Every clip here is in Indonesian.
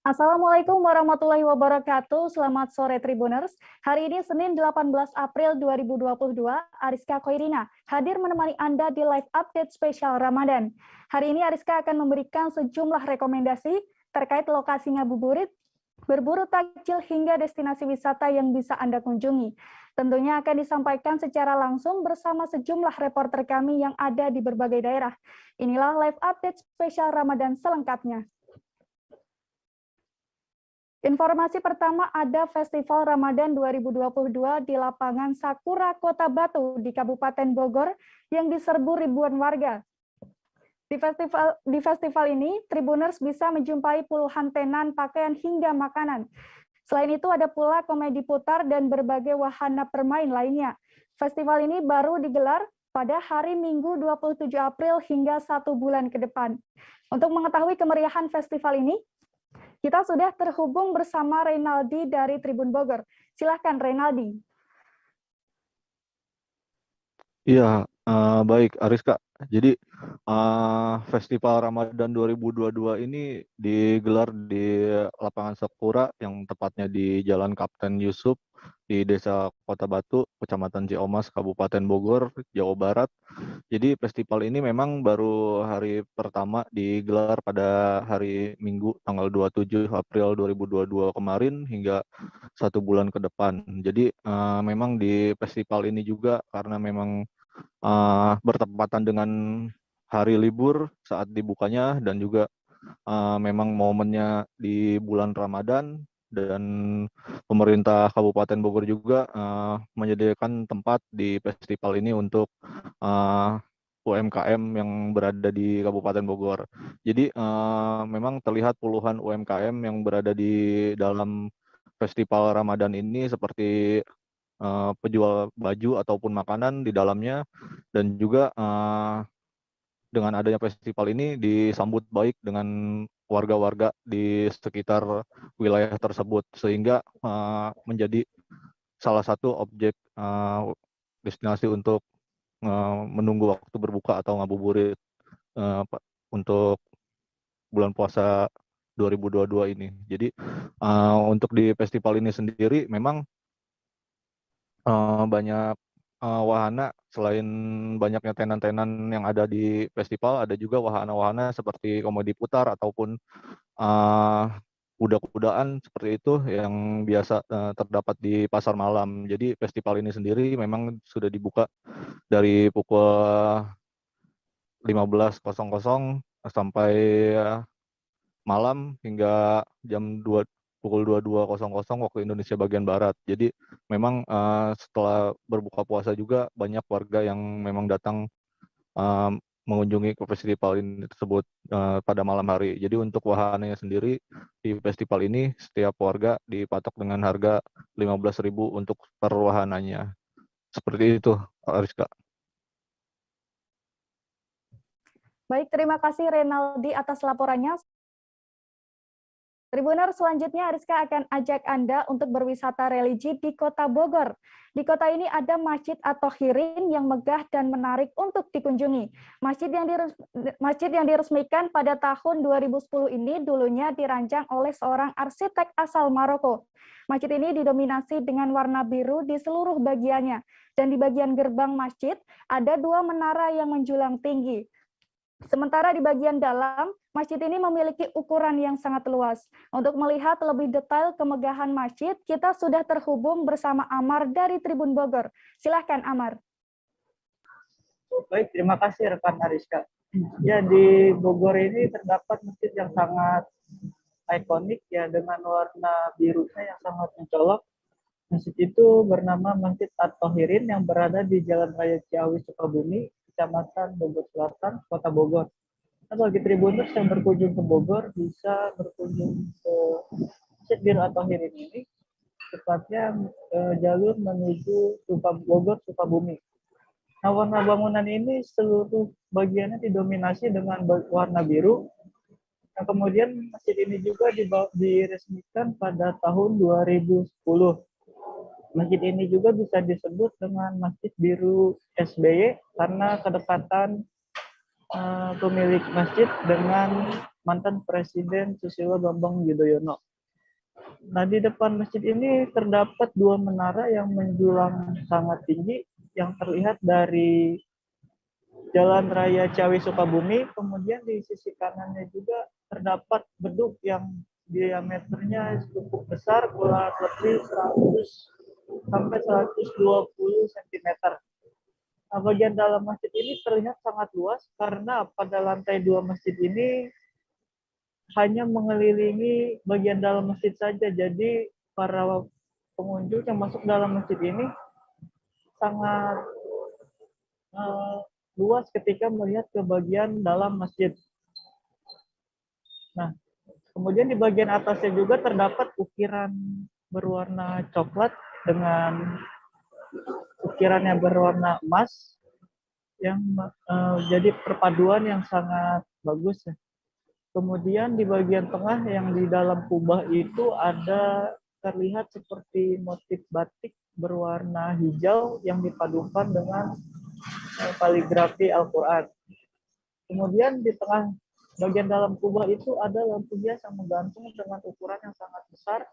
Assalamualaikum warahmatullahi wabarakatuh. Selamat sore Tribuners. Hari ini Senin 18 April 2022, Ariska Koirina hadir menemani Anda di live update spesial Ramadan. Hari ini Ariska akan memberikan sejumlah rekomendasi terkait lokasi ngabuburit, berburu takjil hingga destinasi wisata yang bisa Anda kunjungi. Tentunya akan disampaikan secara langsung bersama sejumlah reporter kami yang ada di berbagai daerah. Inilah live update spesial Ramadan selengkapnya. Informasi pertama, ada Festival Ramadan 2022 di lapangan Sakura Kota Batu di Kabupaten Bogor yang diserbu ribuan warga. Di festival ini, Tribuners bisa menjumpai puluhan tenan pakaian hingga makanan. Selain itu ada pula komedi putar dan berbagai wahana permain lainnya. Festival ini baru digelar pada hari Minggu 27 April hingga 1 bulan ke depan. Untuk mengetahui kemeriahan festival ini, kita sudah terhubung bersama Reynaldi dari Tribun Bogor. Silahkan Reynaldi. Iya, baik Ariska. Jadi Festival Ramadan 2022 ini digelar di lapangan Sakura yang tepatnya di Jalan Kapten Yusuf di Desa Kota Batu, Kecamatan Ciomas, Kabupaten Bogor, Jawa Barat. Jadi festival ini memang baru hari pertama digelar pada hari Minggu tanggal 27 April 2022 kemarin hingga 1 bulan ke depan. Jadi memang di festival ini juga karena memang bertepatan dengan hari libur saat dibukanya dan juga memang momennya di bulan Ramadan dan pemerintah Kabupaten Bogor juga menyediakan tempat di festival ini untuk UMKM yang berada di Kabupaten Bogor. Jadi memang terlihat puluhan UMKM yang berada di dalam festival Ramadan ini seperti penjual baju ataupun makanan di dalamnya, dan juga dengan adanya festival ini disambut baik dengan warga-warga di sekitar wilayah tersebut, sehingga menjadi salah satu objek destinasi untuk menunggu waktu berbuka atau ngabuburit untuk bulan puasa 2022 ini. Jadi untuk di festival ini sendiri memang banyak wahana. Selain banyaknya tenan-tenan yang ada di festival, ada juga wahana-wahana seperti komedi putar ataupun kuda-kudaan seperti itu yang biasa terdapat di pasar malam. Jadi festival ini sendiri memang sudah dibuka dari pukul 15.00 sampai malam hingga pukul 22.00 waktu Indonesia bagian Barat. Jadi memang setelah berbuka puasa juga banyak warga yang memang datang mengunjungi ke festival ini tersebut pada malam hari. Jadi untuk wahananya sendiri di festival ini setiap warga dipatok dengan harga 15.000 untuk per wahananya. Seperti itu, Ariska. Baik, terima kasih Reynaldi atas laporannya. Tribuners, selanjutnya Ariska akan ajak Anda untuk berwisata religi di Kota Bogor. Di kota ini ada masjid atau hirin yang megah dan menarik untuk dikunjungi. Masjid yang diresmikan pada tahun 2010 ini dulunya dirancang oleh seorang arsitek asal Maroko. Masjid ini didominasi dengan warna biru di seluruh bagiannya, dan di bagian gerbang masjid ada 2 menara yang menjulang tinggi. Sementara di bagian dalam, masjid ini memiliki ukuran yang sangat luas. Untuk melihat lebih detail kemegahan masjid, kita sudah terhubung bersama Amar dari Tribun Bogor. Silahkan Amar. Baik, terima kasih rekan Ariska. Ya, di Bogor ini terdapat masjid yang sangat ikonik ya, dengan warna birunya yang sangat mencolok. Masjid itu bernama Masjid At-Tohirin yang berada di Jalan Raya Ciawi, Sukabumi, Kecamatan Bogor Selatan, Kota Bogor. Nah, bagi Tribuners yang berkunjung ke Bogor bisa berkunjung ke Masjid Bir At-Tohirin ini, tepatnya jalur menuju Bogor Sukabumi. Nah, warna bangunan ini seluruh bagiannya didominasi dengan warna biru. Nah, kemudian masjid ini juga diresmikan pada tahun 2010. Masjid ini juga bisa disebut dengan Masjid Biru SBY karena kedekatan pemilik masjid dengan mantan Presiden Susilo Bambang Yudhoyono. Nah, di depan masjid ini terdapat dua menara yang menjulang sangat tinggi yang terlihat dari Jalan Raya Ciawi Sukabumi. Kemudian di sisi kanannya juga terdapat beduk yang diameternya cukup besar, kurang lebih 100 sampai 120 cm. Nah, bagian dalam masjid ini terlihat sangat luas karena pada lantai 2 masjid ini hanya mengelilingi bagian dalam masjid saja. Jadi para pengunjung yang masuk dalam masjid ini sangat luas ketika melihat ke bagian dalam masjid. Nah, kemudian di bagian atasnya juga terdapat ukiran berwarna coklat dengan ukirannya berwarna emas yang jadi perpaduan yang sangat bagus ya. Kemudian di bagian tengah yang di dalam kubah itu ada terlihat seperti motif batik berwarna hijau yang dipadukan dengan kaligrafi Al-Quran. Kemudian di tengah bagian dalam kubah itu ada lampu hias yang menggantung dengan ukuran yang sangat besar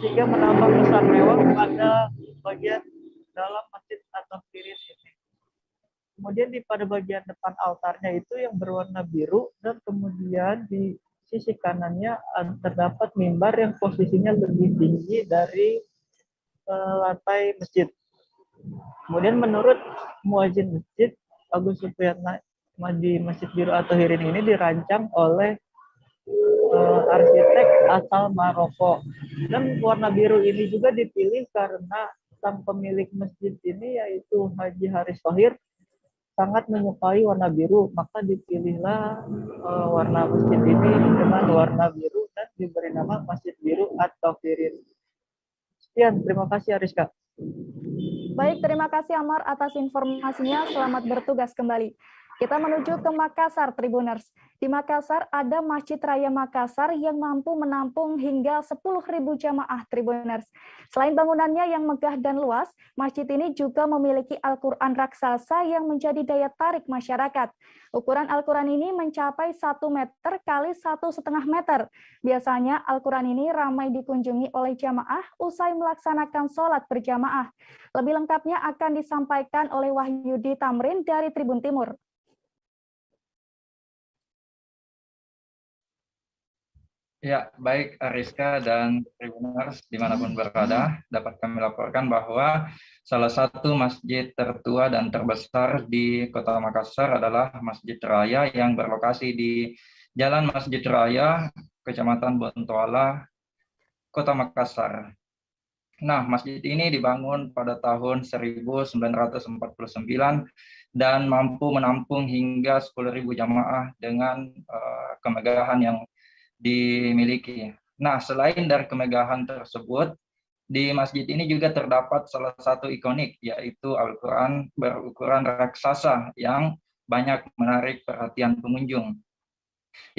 sehingga menambah kesan mewah pada bagian dalam masjid At-Tafirin ini. Kemudian pada bagian depan altarnya itu yang berwarna biru dan kemudian di sisi kanannya terdapat mimbar yang posisinya lebih tinggi dari lantai masjid. Kemudian menurut muadzin masjid Agus Supiyatna di Masjid Biru At-Tahirin ini dirancang oleh arsitek asal Maroko. Dan warna biru ini juga dipilih karena sang pemilik masjid ini yaitu Haji Haris Thohir sangat menyukai warna biru, maka dipilihlah warna masjid ini dengan warna biru dan diberi nama Masjid Biru At-Tafirin. Sekian, terima kasih Ariska. Baik, terima kasih Amar atas informasinya. Selamat bertugas kembali. Kita menuju ke Makassar, Tribuners. Di Makassar ada Masjid Raya Makassar yang mampu menampung hingga 10.000 jamaah Tribuners. Selain bangunannya yang megah dan luas, masjid ini juga memiliki Al-Quran raksasa yang menjadi daya tarik masyarakat. Ukuran Al-Quran ini mencapai 1 meter kali 1,5 meter. Biasanya Al-Quran ini ramai dikunjungi oleh jamaah usai melaksanakan sholat berjamaah. Lebih lengkapnya akan disampaikan oleh Wahyudi Tamrin dari Tribun Timur. Ya, baik Ariska dan Tribuners dimanapun berada, dapat kami laporkan bahwa salah satu masjid tertua dan terbesar di Kota Makassar adalah Masjid Raya yang berlokasi di Jalan Masjid Raya, Kecamatan Bontoala, Kota Makassar. Nah, masjid ini dibangun pada tahun 1949 dan mampu menampung hingga 10.000 jamaah dengan kemegahan yang dimiliki. Nah, selain dari kemegahan tersebut, di masjid ini juga terdapat salah satu ikonik, yaitu Al-Quran berukuran raksasa yang banyak menarik perhatian pengunjung.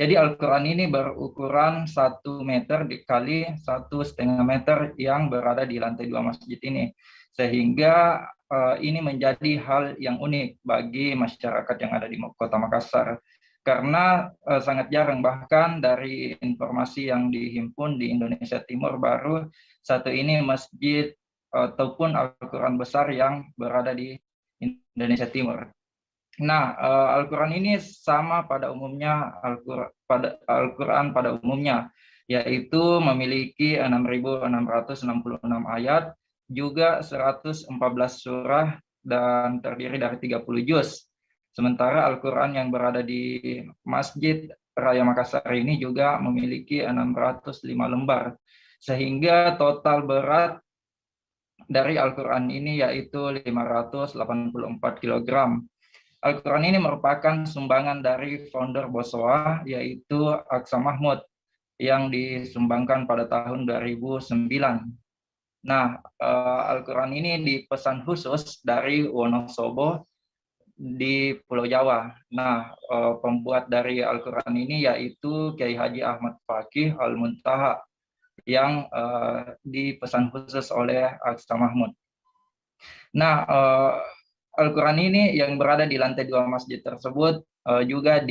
Jadi Al-Quran ini berukuran 1 meter dikali 1,5 meter yang berada di lantai 2 masjid ini. Sehingga ini menjadi hal yang unik bagi masyarakat yang ada di Kota Makassar. Karena sangat jarang, bahkan dari informasi yang dihimpun di Indonesia Timur baru satu ini masjid ataupun Al-Quran besar yang berada di Indonesia Timur. Nah, Al-Quran ini sama pada umumnya Al-Quran pada umumnya, yaitu memiliki 6.666 ayat, juga 114 surah dan terdiri dari 30 juz. Sementara Al-Quran yang berada di Masjid Raya Makassar ini juga memiliki 605 lembar. Sehingga total berat dari Al-Quran ini yaitu 584 kg. Al-Quran ini merupakan sumbangan dari founder Bosowa yaitu Aqsa Mahmud yang disumbangkan pada tahun 2009. Nah, Al-Quran ini dipesan khusus dari Wonosobo di Pulau Jawa. Nah, pembuat dari Al-Quran ini yaitu Kiai Haji Ahmad Fakih Al-Muntaha yang dipesan khusus oleh Aqsa Mahmud. Nah, Al-Quran ini yang berada di lantai 2 masjid tersebut juga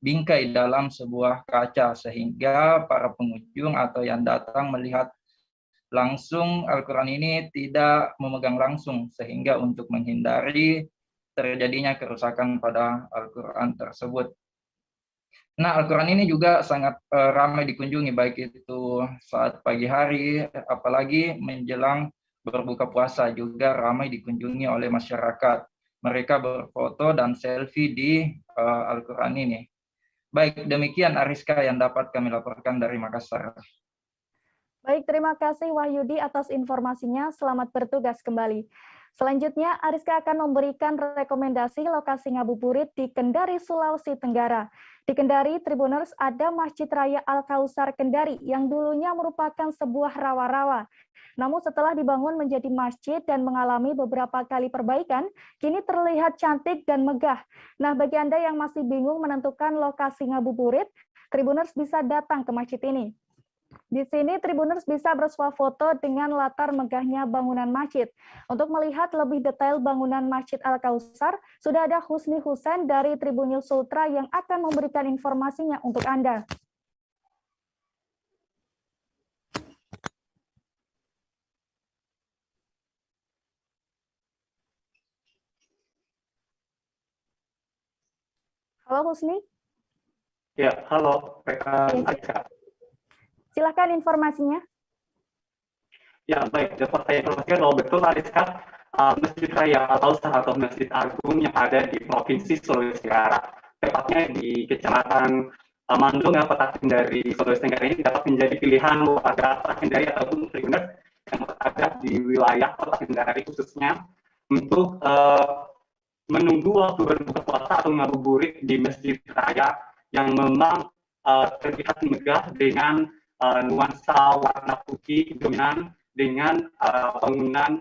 bingkai dalam sebuah kaca, sehingga para pengunjung atau yang datang melihat langsung Al-Quran ini tidak memegang langsung, sehingga untuk menghindari terjadinya kerusakan pada Al-Quran tersebut. Nah, Al-Quran ini juga sangat ramai dikunjungi, baik itu saat pagi hari, apalagi menjelang berbuka puasa juga ramai dikunjungi oleh masyarakat. Mereka berfoto dan selfie di Al-Quran ini. Baik, demikian Ariska yang dapat kami laporkan dari Makassar. Baik, terima kasih Wahyudi atas informasinya. Selamat bertugas kembali. Selanjutnya, Ariska akan memberikan rekomendasi lokasi ngabuburit di Kendari, Sulawesi Tenggara. Di Kendari, Tribuners, ada Masjid Raya Al-Kausar Kendari yang dulunya merupakan sebuah rawa-rawa. Namun setelah dibangun menjadi masjid dan mengalami beberapa kali perbaikan, kini terlihat cantik dan megah. Nah, bagi Anda yang masih bingung menentukan lokasi ngabuburit, Tribuners bisa datang ke masjid ini. Di sini Tribuners bisa bersuah foto dengan latar megahnya bangunan masjid. Untuk melihat lebih detail bangunan Masjid Al-Kausar, sudah ada Husni Husain dari Tribun News Sultra yang akan memberikan informasinya untuk Anda. Halo Husni. Ya, halo, rekan Aika. Silakan informasinya. Ya, baik. Dapat saya informasikan bahwa betul Ariska, Masjid Raya Al-Kausar atau Masjid Agung yang ada di Provinsi Sulawesi Tenggara, tepatnya di Kecamatan Mandung, Kota Kendari, Sulawesi Tenggara ini dapat menjadi pilihan warga Kota Kendari ataupun Tribuners yang berada di wilayah Kota Kendari khususnya untuk menunggu waktu berbuka puasa atau ngabuburit di Masjid Raya yang memang terlihat megah dengan nuansa warna putih dominan dengan bangunan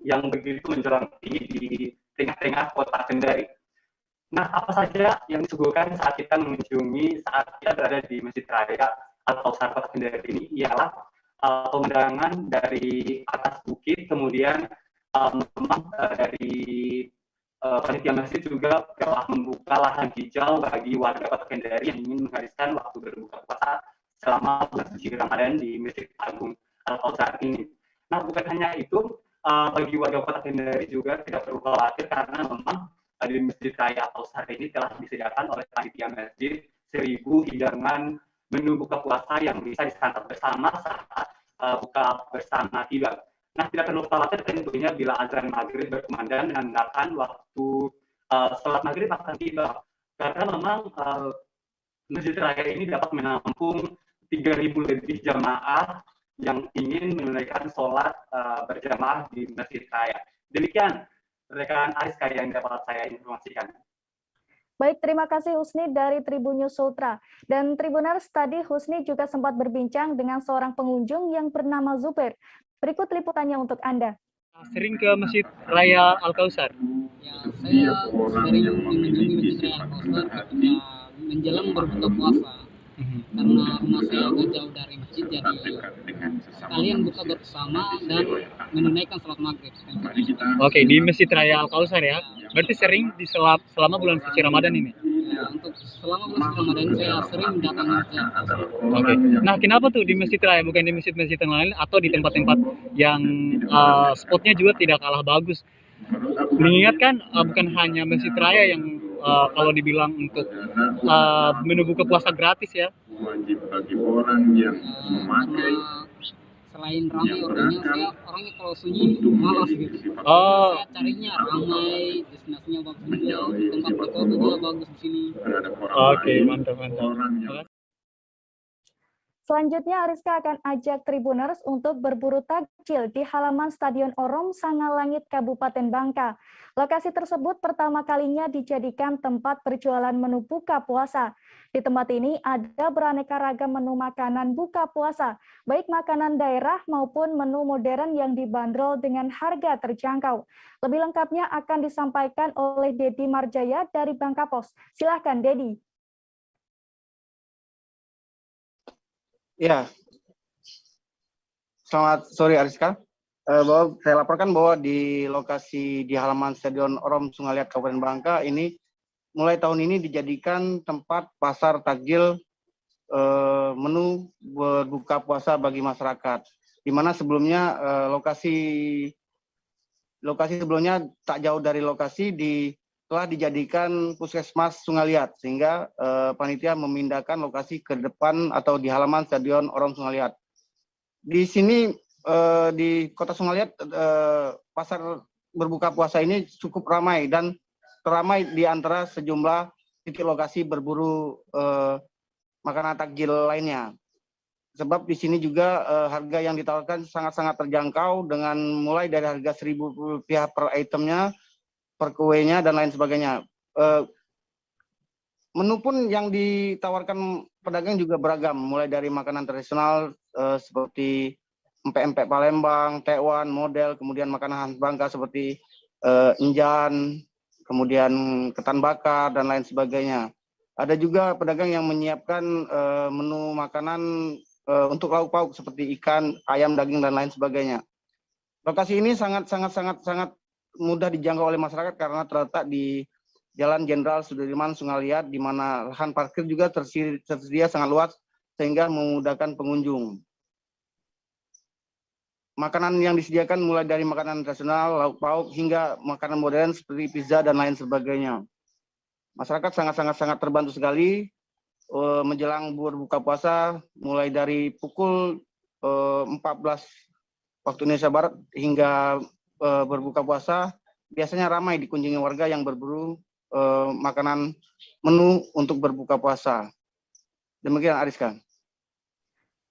yang begitu menjulang tinggi di tengah-tengah kota Kendari. Nah, apa saja yang disuguhkan saat kita mengunjungi saat kita berada di Masjid Raya atau Kota Kendari ini ialah pemandangan dari atas bukit, kemudian memang dari panitia masjid juga telah membuka lahan hijau bagi warga Kota Kendari yang ingin menghabiskan waktu berbuka puasa selama bulan suci Ramadan di Masjid Agung Al-Kausar ini. Nah, bukan hanya itu, bagi warga Kota Kendari juga tidak perlu khawatir karena memang di Masjid Raya Al-Kausar ini telah disediakan oleh panitia masjid 1.000 hidangan menu buka puasa yang bisa disantap bersama saat buka bersama tiba. Nah, tidak perlu khawatir tentunya bila azan maghrib berkumandang menandakan waktu sholat maghrib akan tiba. Karena memang Masjid Raya ini dapat menampung 3.000 lebih jamaah yang ingin menunaikan sholat berjamaah di Masjid Raya. Demikian rekan Ariska yang dapat saya informasikan. Baik, terima kasih Husni dari Tribun News Sultra. Dan Tribuners, tadi Husni juga sempat berbincang dengan seorang pengunjung yang bernama Zubair. Berikut liputannya untuk Anda. Sering ke Masjid Raya Al-Kausar? Ya, saya sering mengunjungi Masjid Raya Al-Kausar ketika menjelang berbuka puasa. Karena rumah saya agak jauh dari masjid, jadi kalian buka bersama dan menunaikan sholat maghrib. Oke, di Masjid Raya Al-Kausar ya. Berarti sering di selama bulan suci Ramadan ini? Ya, untuk selama bulan suci Ramadan saya sering mendatangi Masjid Al-Kausar. Oke. Nah, kenapa tuh di Masjid Raya, bukan di masjid-masjid yang lain atau di tempat-tempat yang spotnya juga tidak kalah bagus? Mengingatkan bukan hanya Masjid Raya yang kalau dibilang untuk menu buka puasa gratis ya. Wajib bagi orang yang memakai selain ramai orangnya, saya orangnya kalau sunyi malas gitu. Oh. Saya carinya ramai, destinasinya bagus juga, tempat foto juga bagus di sini. Oke, mantap. Selanjutnya, Ariska akan ajak Tribuners untuk berburu takjil di halaman Stadion Orom Sangalangit, Kabupaten Bangka. Lokasi tersebut pertama kalinya dijadikan tempat berjualan menu buka puasa. Di tempat ini ada beraneka ragam menu makanan buka puasa, baik makanan daerah maupun menu modern yang dibanderol dengan harga terjangkau. Lebih lengkapnya akan disampaikan oleh Dedi Marjaya dari Bangka Pos. Silahkan, Dedi. Ya, selamat sore Ariska. Bahwa saya laporkan bahwa di lokasi di halaman Stadion Orom Sungaliat Kabupaten Bangka ini mulai tahun ini dijadikan tempat pasar takjil menu berbuka puasa bagi masyarakat. Di mana sebelumnya lokasi sebelumnya tak jauh dari lokasi telah dijadikan puskesmas Sungai Liat, sehingga panitia memindahkan lokasi ke depan atau di halaman Stadion Orong Sungai Liat. Di sini di Kota Sungai Liat pasar berbuka puasa ini cukup ramai dan teramai di antara sejumlah titik lokasi berburu makanan takjil lainnya. Sebab di sini juga harga yang ditawarkan sangat-sangat terjangkau dengan mulai dari harga Rp1.000 per itemnya, per kuenya dan lain sebagainya. Menu pun yang ditawarkan pedagang juga beragam, mulai dari makanan tradisional seperti empek-empek Palembang, tekwan, model, kemudian makanan khas Bangka seperti injan, kemudian ketan bakar dan lain sebagainya. Ada juga pedagang yang menyiapkan menu makanan untuk lauk pauk seperti ikan, ayam, daging dan lain sebagainya. Lokasi ini sangat mudah dijangkau oleh masyarakat karena terletak di Jalan Jenderal Sudirman Sungai Liat, di mana lahan parkir juga tersedia sangat luas sehingga memudahkan pengunjung. Makanan yang disediakan mulai dari makanan tradisional, lauk pauk hingga makanan modern seperti pizza dan lain sebagainya. Masyarakat sangat terbantu sekali menjelang berbuka puasa mulai dari pukul 14 waktu Indonesia Barat hingga berbuka puasa biasanya ramai dikunjungi warga yang berburu makanan menu untuk berbuka puasa. Demikian Ariska.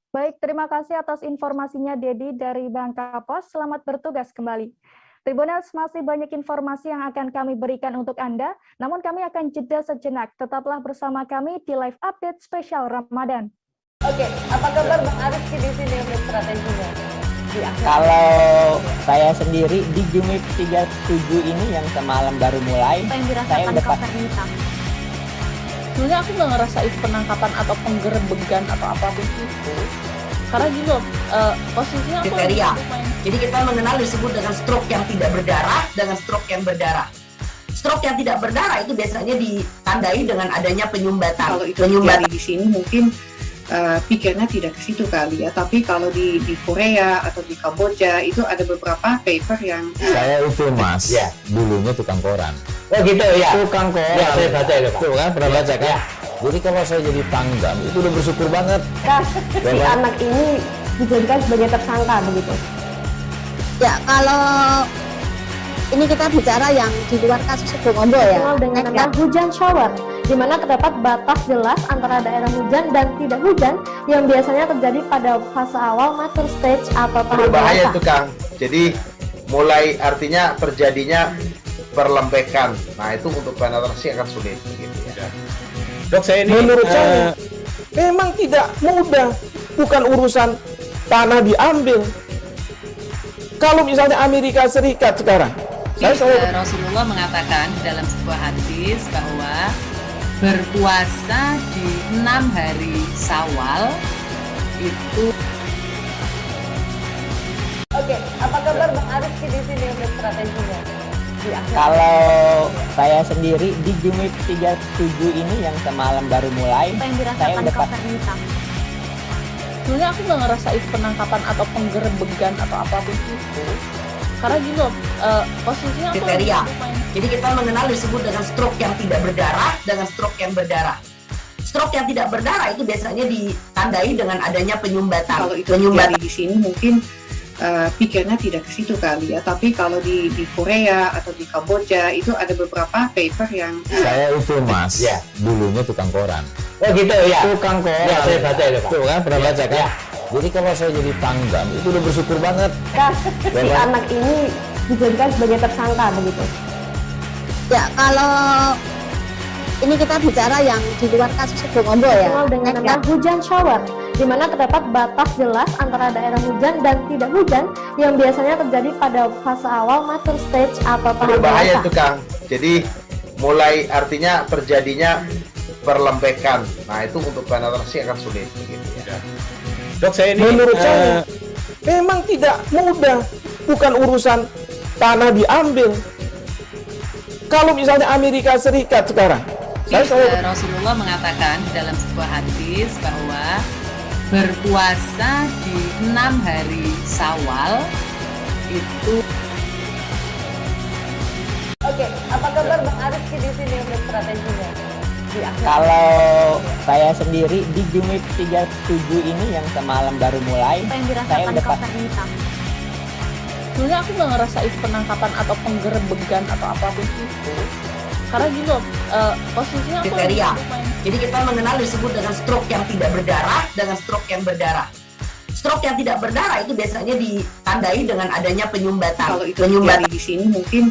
Baik, terima kasih atas informasinya Dedi dari Bangka Pos. Selamat bertugas kembali. Tribuners, masih banyak informasi yang akan kami berikan untuk Anda, namun kami akan jeda sejenak. Tetaplah bersama kami di live update spesial Ramadan. Oke, apa kabar Bang Ariski di sini untuk strateginya? Kalau saya sendiri di Jumip 37 ini yang semalam baru mulai, saya udah sebenarnya aku nggak ngerasa itu penangkapan atau penggerebegan atau apapun itu, karena gini loh, posisinya aku kriteria. Jadi kita mengenal disebut dengan stroke yang tidak berdarah dengan stroke yang berdarah. Stroke yang tidak berdarah itu biasanya ditandai dengan adanya penyumbatan. Kalau itu terjadi di sini mungkin pikirnya tidak ke situ kali ya, tapi kalau di Korea atau di Kamboja itu ada beberapa paper yang saya itu mas, ya, dulunya tukang koran. Oh gitu ya, tukang koran. Ya, saya baca itu Pak. Tuh kan, pernah baca kan? Ya. Jadi kalau saya jadi tanggam itu udah bersyukur banget. Si anak ini dijadikan sebagai tersangka begitu. Ya, kalau ini kita bicara yang di luar kasus Situbondo ya. Dengan nama hujan shower, di mana terdapat batas jelas antara daerah hujan dan tidak hujan yang biasanya terjadi pada fase awal mature stage atau tahap berbahaya itu Kang. Jadi mulai artinya terjadinya perlembekan. Nah itu untuk penetrasi akan sulit. Gitu ya. Dok, saya ini menurut saya memang tidak mudah, bukan urusan tanah diambil. Kalau misalnya Amerika Serikat sekarang, Rasulullah mengatakan dalam sebuah hadis bahwa berpuasa di 6 hari Syawal itu. Oke, apa kabar Bang Ariski di sini untuk strateginya? Kalau saya sendiri di Jumip 37 ini yang semalam baru mulai, saya udah sebenarnya aku nggak ngerasa itu penangkapan atau penggerebegan atau apapun itu, karena gini loh, posisinya kriteria. Jadi kita mengenal disebut dengan stroke yang tidak berdarah dengan stroke yang berdarah. Stroke yang tidak berdarah itu biasanya ditandai dengan adanya penyumbatan. Kalau itu terjadi di sini mungkin pikirnya tidak ke situ kali ya, tapi kalau di Korea atau di Kamboja itu ada beberapa paper yang saya itu mas, ya, dulunya tukang koran. Oh gitu ya, tukang koran. Ya, saya baca itu Pak. Tuh kan, pernah baca kan? Ya. Jadi kalau saya jadi tanggam itu udah bersyukur banget. Si anak ini dijadikan sebagai tersangka begitu. Ya, kalau ini kita bicara yang di luar kasus Situbondo ya. Dengan nama hujan shower, di mana terdapat batas jelas antara daerah hujan dan tidak hujan yang biasanya terjadi pada fase awal mature stage atau tahap berbahaya itu Kang. Jadi mulai artinya terjadinya perlembekan. Nah itu untuk penetrasi akan sulit. Gitu ya. Dok, saya ini menurut saya memang tidak mudah, bukan urusan tanah diambil. Kalau misalnya Amerika Serikat sekarang, Rasulullah mengatakan dalam sebuah hadis bahwa berpuasa di 6 hari Syawal itu. Oke, apa kabar Bang Ariski di sini untuk strateginya? Kalau saya sendiri di Jumip 37 ini yang semalam baru mulai, saya udah sebenarnya aku nggak ngerasa itu penangkapan atau penggerebegan atau apapun itu, karena gini loh, posisinya aku kriteria. Jadi kita mengenal disebut dengan stroke yang tidak berdarah dengan stroke yang berdarah. Stroke yang tidak berdarah itu biasanya ditandai dengan adanya penyumbatan. Kalau itu terjadi di sini mungkin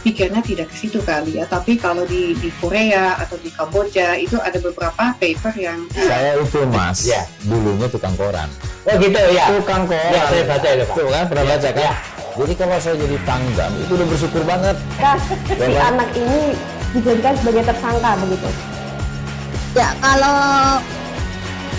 pikirnya tidak ke situ kali ya, tapi kalau di Korea atau di Kamboja itu ada beberapa paper yang saya itu mas, ya dulunya tukang koran. Oh gitu ya, Tukang koran. ya saya baca itu Pak. Tuh kan pernah baca kan? Ya. Jadi kalau saya jadi tanggam itu udah bersyukur banget. Si anak ini dijadikan sebagai tersangka begitu. Ya, kalau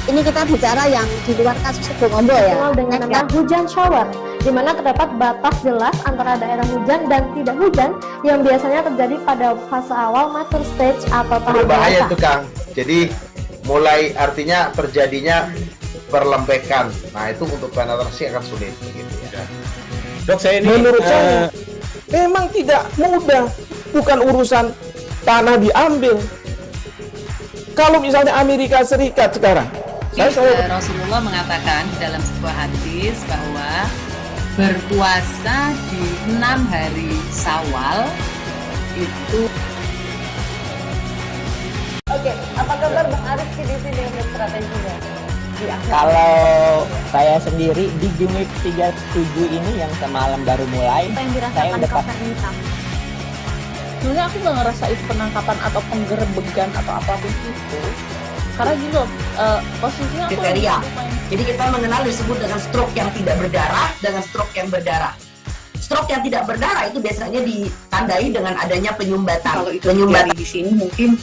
ini kita bicara yang di luar kasus Sebongombo ya, dengan nama hujan shower, di mana terdapat batas jelas antara daerah hujan dan tidak hujan yang biasanya terjadi pada fase awal mature stage atau tahap berbahaya dewasa. itu Kang. Jadi mulai artinya terjadinya perlembekan. Nah itu untuk penetrasi akan sulit gitu ya. Dok, saya ini menurut saya memang tidak mudah, bukan urusan tanah diambil. Kalau misalnya Amerika Serikat sekarang, Rasulullah mengatakan dalam sebuah hadis bahwa berpuasa di 6 hari Syawal itu. Oke, apa kabar Bang Ariski di sini untuk strateginya? Kalau saya sendiri di Jumip 37 ini yang semalam baru mulai, saya udah sebenarnya aku nggak ngerasa itu penangkapan atau penggerebegan atau apapun itu, karena gini loh, posisinya aku kriteria. Jadi kita mengenal disebut dengan stroke yang tidak berdarah dengan stroke yang berdarah. Stroke yang tidak berdarah itu biasanya ditandai dengan adanya penyumbatan. Kalau itu terjadi di sini mungkin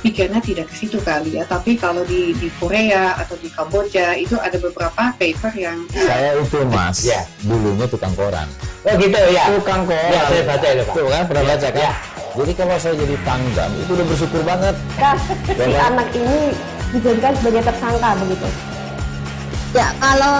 pikirnya tidak ke situ kali ya, tapi kalau di Korea atau di Kamboja itu ada beberapa paper yang saya itu mas, ya dulunya tukang koran. Oh gitu ya, Tukang koran. ya saya baca itu Pak. Tuh kan pernah baca kan? Ya. Jadi kalau saya jadi tanggam itu udah bersyukur banget. Si anak ini dijadikan sebagai tersangka begitu. Ya, kalau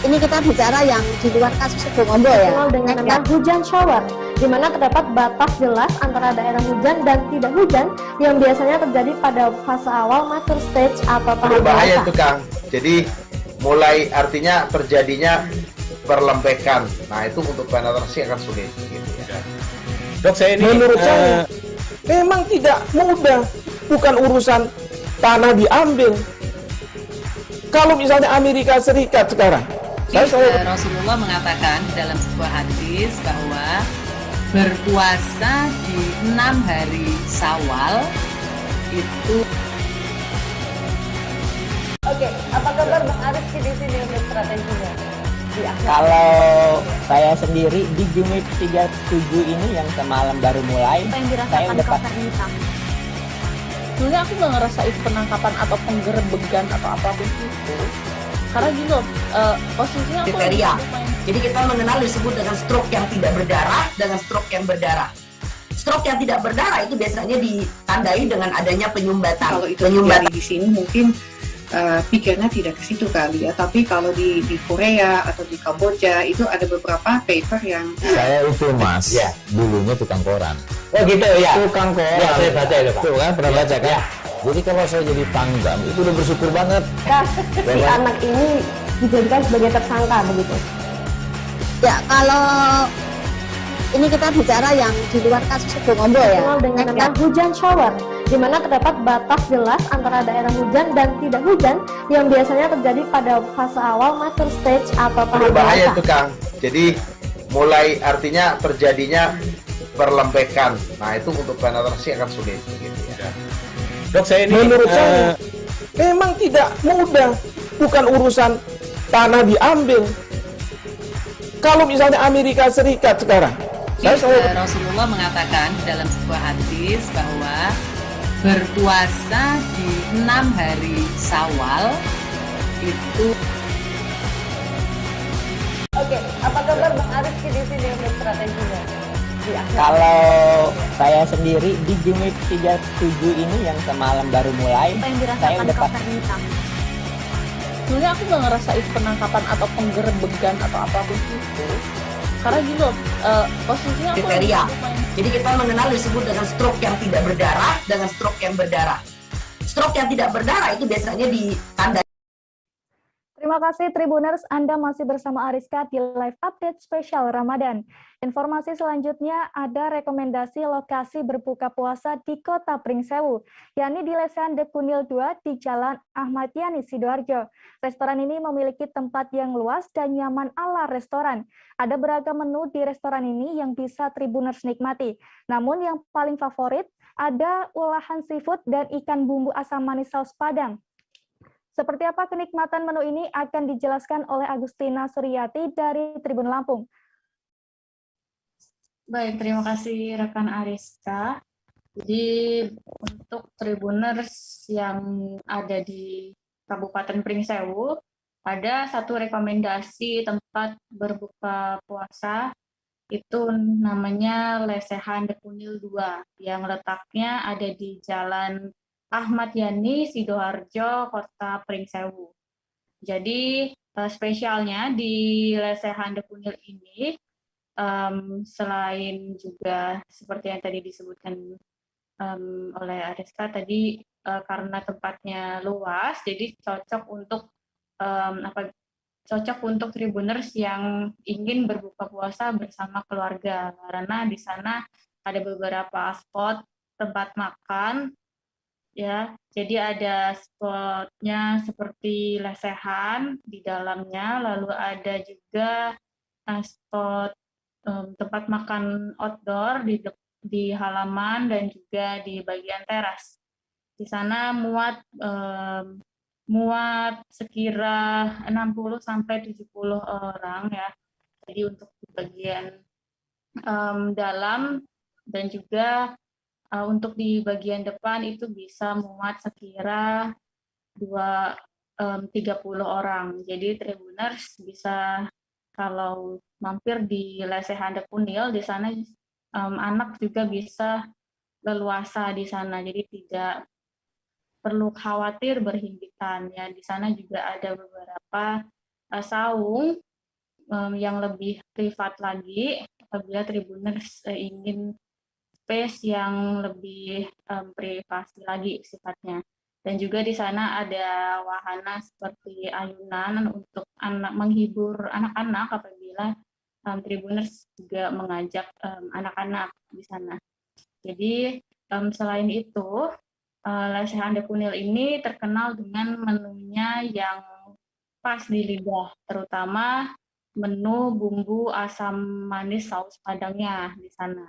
ini kita bicara yang di luar kasus Sebongombo ya, dengan nama hujan shower, di mana terdapat batas jelas antara daerah hujan dan tidak hujan yang biasanya terjadi pada fase awal mature stage atau tahap berbahaya dewasa. itu Kang. Jadi mulai artinya terjadinya perlembekan. Nah itu untuk penetrasi akan sulit gitu ya. Dok, saya ini menurut saya memang tidak mudah, bukan urusan tanah diambil. Kalau misalnya Amerika Serikat sekarang, Rasulullah mengatakan dalam sebuah hadis bahwa berpuasa di 6 hari Syawal itu. Oke, apa kabar Bang Ariski di sini untuk strateginya? Kalau saya sendiri di Jumip 37 ini yang semalam baru mulai, saya udah sebenarnya aku nggak ngerasa itu penangkapan atau penggerebegan atau apapun itu, karena gini loh, posisinya aku kriteria. Jadi kita mengenal disebut dengan stroke yang tidak berdarah dengan stroke yang berdarah. Stroke yang tidak berdarah itu biasanya ditandai dengan adanya penyumbatan. Kalau itu terjadi di sini mungkin pikirnya tidak ke situ kali ya, tapi kalau di Korea atau di Kamboja itu ada beberapa paper yang saya itu mas, ya dulunya tukang koran. Oh gitu ya, Tukang koran. ya saya baca itu Pak. Tuh kan pernah baca kan? Ya. Jadi kalau saya jadi tanggam itu udah bersyukur banget. Si anak ini dijadikan sebagai tersangka begitu. Ya, kalau ini kita bicara yang di luar kasus Sebongombo ya, dengan nama hujan shower, di mana terdapat batas jelas antara daerah hujan dan tidak hujan yang biasanya terjadi pada fase awal mature stage atau tahap berbahaya dewasa. itu Kang. Jadi mulai artinya terjadinya perlembekan. Nah itu untuk penetrasi akan sulit gitu ya. Dok, saya ini menurut saya memang tidak mudah, bukan urusan tanah diambil. Kalau misalnya Amerika Serikat sekarang, Rasulullah mengatakan dalam sebuah hadis bahwa berpuasa di 6 hari Syawal itu. Oke, apa kabar Bang Ariski di sini untuk strateginya? di akhir. Kalau saya sendiri di Gumip 37 ini yang semalam baru mulai, Apa yang saya dirasakan udah Kak Fernita? Sebenarnya aku nggak ngerasain penangkapan atau penggerebekan atau apapun itu. Karena gini loh, posisinya aku Kriteria. Jadi kita mengenal disebut dengan stroke yang tidak berdarah dengan stroke yang berdarah. Stroke yang tidak berdarah itu biasanya ditandai. Terima kasih Tribuners, Anda masih bersama Ariska di live update spesial Ramadan. Informasi selanjutnya ada rekomendasi lokasi berbuka puasa di Kota Pringsewu, yakni di Lesehan De Kunil 2 di Jalan Ahmad Yani, Sidoarjo. Restoran ini memiliki tempat yang luas dan nyaman ala restoran. Ada beragam menu di restoran ini yang bisa Tribuners nikmati. Namun yang paling favorit ada olahan seafood dan ikan bumbu asam manis saus Padang. Seperti apa kenikmatan menu ini akan dijelaskan oleh Agustina Suryati dari Tribun Lampung. Baik, terima kasih rekan Ariska. Jadi untuk Tribuners yang ada di Kabupaten Pringsewu, ada satu rekomendasi tempat berbuka puasa, itu namanya Lesehan De Kunil 2, yang letaknya ada di Jalan Ahmad Yani, Sidoarjo, Kota Pringsewu. Jadi spesialnya di Lesehan De Kunil ini, selain juga seperti yang tadi disebutkan oleh Ariska tadi, karena tempatnya luas, jadi cocok untuk Tribuners yang ingin berbuka puasa bersama keluarga, karena di sana ada beberapa spot tempat makan. Ya, jadi ada spotnya seperti lesehan di dalamnya, lalu ada juga spot tempat makan outdoor di halaman dan juga di bagian teras. Di sana muat sekira 60 sampai 70 orang ya. Jadi untuk di bagian dalam dan juga untuk di bagian depan itu bisa muat sekira 30 orang. Jadi Tribuners bisa kalau mampir di Lesehan De Kunil, di sana anak juga bisa leluasa di sana. Jadi tidak perlu khawatir berhimpitan ya. Di sana juga ada beberapa saung yang lebih privat lagi apabila Tribuners ingin space yang lebih privasi lagi sifatnya. Dan juga di sana ada wahana seperti ayunan untuk menghibur anak-anak apabila Tribuners juga mengajak anak-anak di sana. Jadi selain itu, Lesehan De Kunil ini terkenal dengan menunya yang pas di lidah, terutama menu bumbu asam manis saus Padangnya di sana.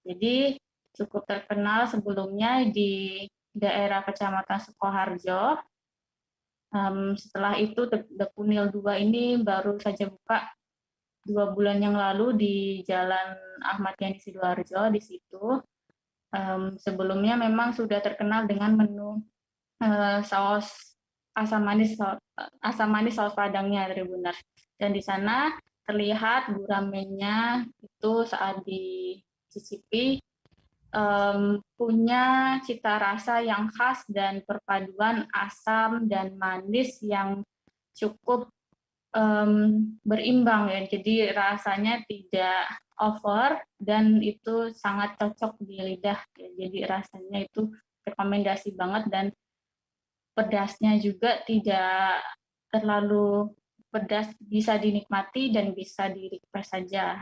Jadi cukup terkenal sebelumnya di daerah Kecamatan Sukoharjo. Setelah itu De Kunil 2 ini baru saja buka 2 bulan yang lalu di Jalan Ahmad Yani Sidoarjo di situ. Sebelumnya memang sudah terkenal dengan menu saus asam manis saus Padangnya Tribuners. Dan di sana terlihat guramennya itu saat dicicipi punya cita rasa yang khas dan perpaduan asam dan manis yang cukup berimbang ya. Jadi rasanya tidak over dan itu sangat cocok di lidah ya. Jadi rasanya itu rekomendasi banget dan pedasnya juga tidak terlalu pedas, bisa dinikmati dan bisa di-request saja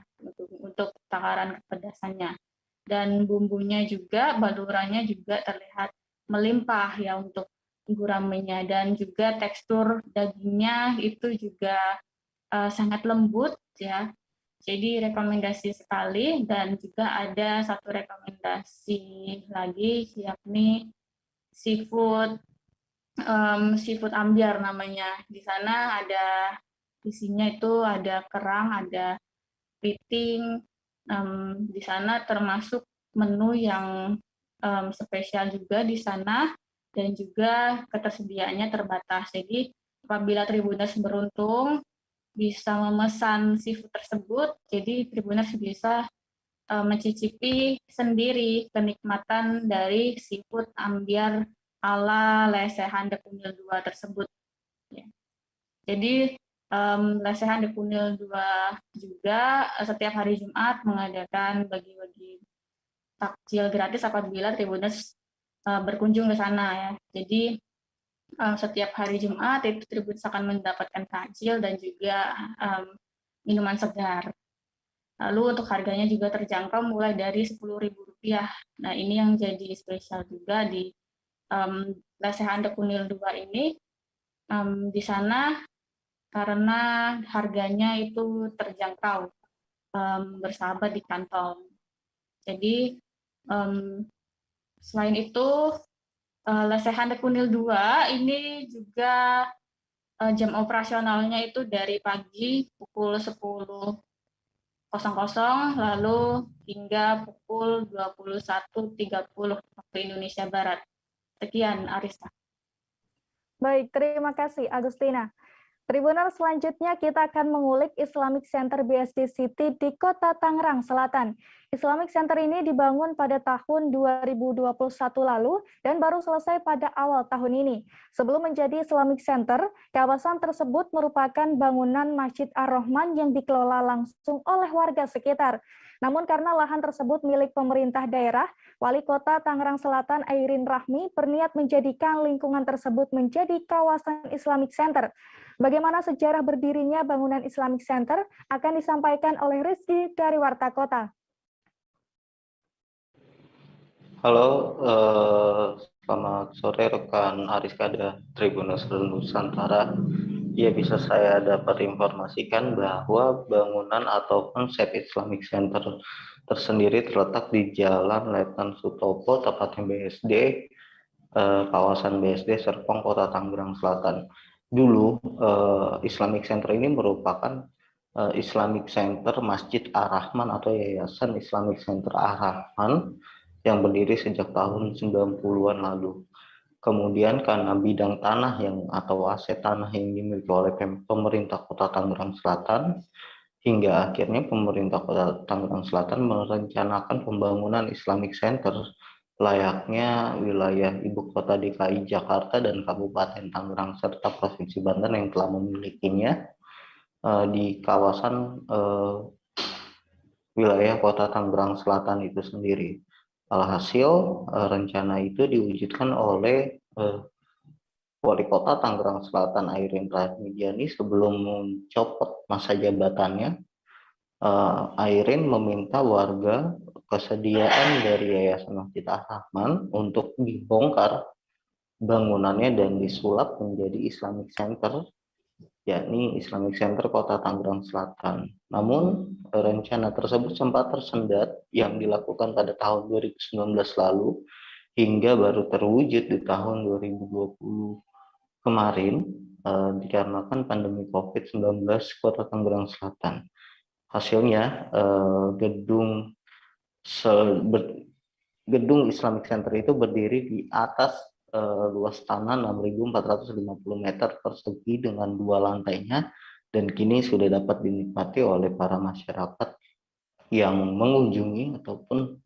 untuk takaran kepedasannya. Dan bumbunya juga, balurannya juga terlihat melimpah ya untuk guramenya, dan juga tekstur dagingnya itu juga sangat lembut ya. Jadi rekomendasi sekali. Dan juga ada satu rekomendasi lagi, yakni seafood ambyar namanya. Di sana ada isinya itu ada kerang, ada kepiting. Di sana termasuk menu yang spesial juga di sana, dan juga ketersediaannya terbatas. Jadi apabila Tribuners beruntung bisa memesan seafood tersebut, jadi Tribuners bisa mencicipi sendiri kenikmatan dari seafood ambyar ala Lesehan de Kunil 2 tersebut. Ya. Jadi Lesehan de Kunil 2 juga setiap hari Jumat mengadakan bagi-bagi takjil gratis apabila Tribuners berkunjung ke sana ya. Jadi setiap hari Jumat itu Tribuners akan mendapatkan takjil dan juga minuman segar. Lalu untuk harganya juga terjangkau mulai dari Rp10.000. Nah ini yang jadi spesial juga di Lesehan de Kunil 2 ini. Di sana karena harganya itu terjangkau, bersahabat di kantong. Jadi selain itu Lesehan de Kunil 2 ini juga jam operasionalnya itu dari pagi pukul 10.00 lalu hingga pukul 21.30 waktu Indonesia Barat. Sekian, Arista. Baik, terima kasih Agustina. Tribuners, selanjutnya kita akan mengulik Islamic Center BSD City di Kota Tangerang Selatan. Islamic Center ini dibangun pada tahun 2021 lalu dan baru selesai pada awal tahun ini. Sebelum menjadi Islamic Center, kawasan tersebut merupakan bangunan Masjid Ar-Rahman yang dikelola langsung oleh warga sekitar. Namun karena lahan tersebut milik pemerintah daerah, Wali Kota Tangerang Selatan Airin Rahmi berniat menjadikan lingkungan tersebut menjadi kawasan Islamic Center. Bagaimana sejarah berdirinya bangunan Islamic Center akan disampaikan oleh Rizky dari Warta Kota. Halo, selamat sore rekan Ariskada Tribuners Nusantara. Ya, bisa saya dapat informasikan bahwa bangunan atau konsep Islamic Center tersendiri terletak di Jalan Letnan Sutopo, tepatnya BSD, kawasan BSD Serpong, Kota Tangerang Selatan. Dulu Islamic Center ini merupakan Islamic Center Masjid Ar-Rahman atau Yayasan Islamic Center Ar-Rahman yang berdiri sejak tahun 90-an lalu. Kemudian karena bidang tanah atau aset tanah yang dimiliki oleh pemerintah Kota Tangerang Selatan, hingga akhirnya pemerintah Kota Tangerang Selatan merencanakan pembangunan Islamic Center layaknya wilayah ibu kota DKI Jakarta dan Kabupaten Tangerang serta Provinsi Banten yang telah memilikinya di kawasan wilayah Kota Tangerang Selatan itu sendiri. Alhasil rencana itu diwujudkan oleh Wali Kota Tangerang Selatan Airin Rahmidiani sebelum mencopot masa jabatannya. Airin meminta warga kesediaan dari Yayasan Masjid Ar-Rahman untuk dibongkar bangunannya dan disulap menjadi Islamic Center, yakni Islamic Center Kota Tangerang Selatan. Namun rencana tersebut sempat tersendat yang dilakukan pada tahun 2019 lalu hingga baru terwujud di tahun 2020 kemarin dikarenakan pandemi COVID-19 Kota Tangerang Selatan. Hasilnya gedung Islamic Center itu berdiri di atas luas tanah 6.450 meter persegi dengan 2 lantainya dan kini sudah dapat dinikmati oleh para masyarakat yang mengunjungi ataupun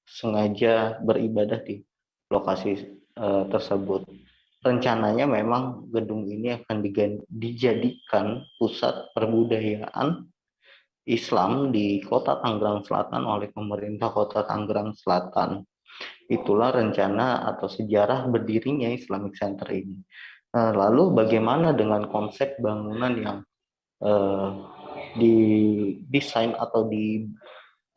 sengaja beribadah di lokasi tersebut. Rencananya memang gedung ini akan dijadikan pusat perbudayaan Islam di Kota Tangerang Selatan oleh pemerintah Kota Tangerang Selatan. Itulah rencana atau sejarah berdirinya Islamic Center ini. Lalu bagaimana dengan konsep bangunan yang didesain atau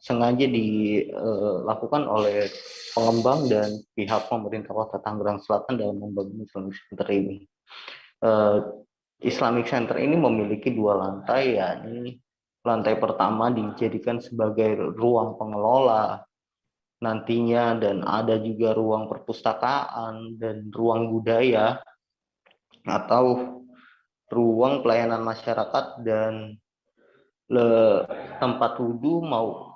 sengaja dilakukan oleh pengembang dan pihak pemerintah Kota Tangerang Selatan dalam membangun Islamic Center ini. Islamic Center ini memiliki 2 lantai, yakni lantai pertama dijadikan sebagai ruang pengelola nantinya dan ada juga ruang perpustakaan dan ruang budaya atau ruang pelayanan masyarakat dan tempat wudhu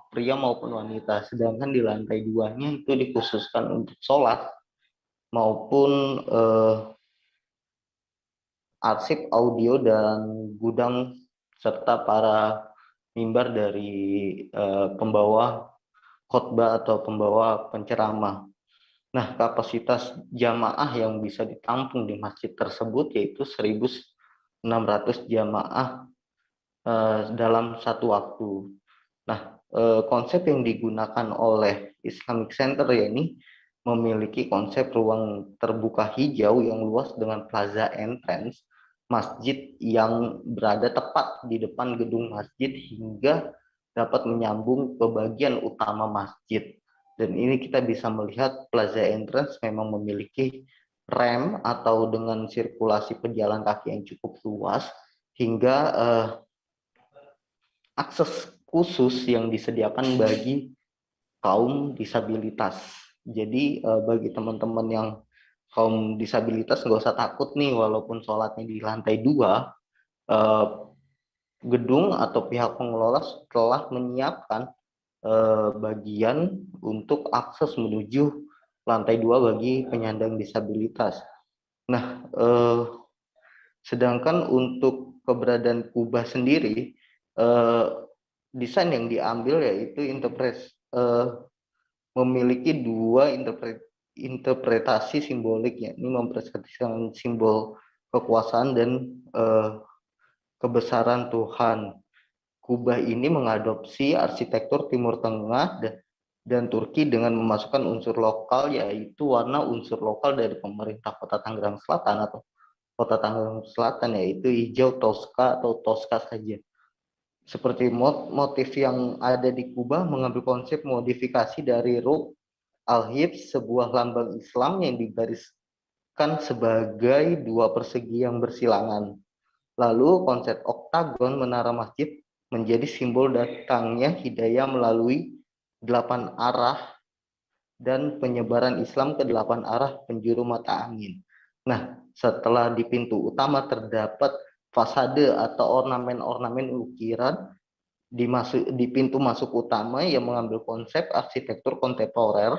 pria maupun wanita, sedangkan di lantai 2-nya itu dikhususkan untuk sholat maupun arsip audio dan gudang serta para mimbar dari pembawa khotbah atau pembawa penceramah. Nah, kapasitas jamaah yang bisa ditampung di masjid tersebut yaitu 1.600 jamaah dalam satu waktu. Nah, konsep yang digunakan oleh Islamic Center ya ini memiliki konsep ruang terbuka hijau yang luas dengan plaza entrance masjid yang berada tepat di depan gedung masjid hingga dapat menyambung ke bagian utama masjid. Dan ini kita bisa melihat plaza entrance memang memiliki rem atau dengan sirkulasi pejalan kaki yang cukup luas hingga akses khusus yang disediakan bagi kaum disabilitas. Jadi bagi teman-teman yang kaum disabilitas nggak usah takut nih, walaupun sholatnya di lantai 2, gedung atau pihak pengelola telah menyiapkan bagian untuk akses menuju lantai 2 bagi penyandang disabilitas. Nah, sedangkan untuk keberadaan kubah sendiri, desain yang diambil yaitu memiliki dua interpretasi simbolik, yakni mempresentasikan simbol kekuasaan dan kebesaran Tuhan. Kubah ini mengadopsi arsitektur Timur Tengah dan Turki dengan memasukkan unsur lokal, yaitu warna unsur lokal dari pemerintah Kota Tangerang Selatan atau Kota Tangerang Selatan, yaitu hijau Tosca atau Tosca saja. Seperti motif yang ada di kubah mengambil konsep modifikasi dari Rukn al-Hibs, sebuah lambang Islam yang digariskan sebagai dua persegi yang bersilangan. Lalu konsep oktagon menara masjid menjadi simbol datangnya hidayah melalui 8 arah dan penyebaran Islam ke 8 arah penjuru mata angin. Nah, setelah di pintu utama terdapat fasade atau ornamen-ornamen ukiran di pintu masuk utama yang mengambil konsep arsitektur kontemporer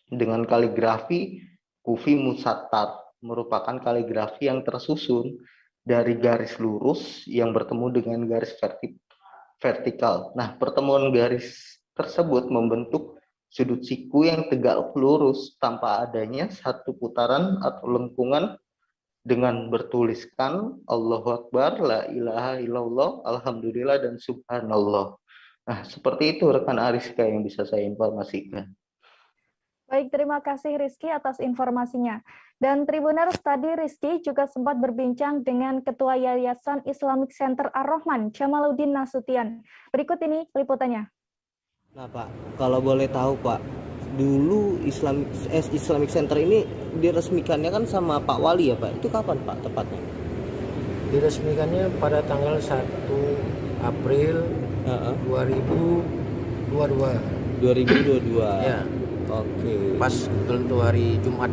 dengan kaligrafi kufi musattar, merupakan kaligrafi yang tersusun dari garis lurus yang bertemu dengan garis vertikal. Nah, pertemuan garis tersebut membentuk sudut siku yang tegak lurus tanpa adanya satu putaran atau lengkungan dengan bertuliskan Allahu Akbar, La ilaha illallah, Alhamdulillah, dan Subhanallah. Nah, seperti itu rekan Ariska yang bisa saya informasikan. Baik, terima kasih Rizky atas informasinya. Dan Tribuners, tadi Rizky juga sempat berbincang dengan Ketua Yayasan Islamic Center Ar-Rahman, Jamaluddin Nasution. Berikut ini liputannya. Nah Pak, kalau boleh tahu Pak, dulu Islamic Center ini diresmikannya kan sama Pak Wali ya Pak, itu kapan Pak tepatnya? Diresmikannya pada tanggal 1 April 2022. Ya. Oke. Pas itu hari Jumat.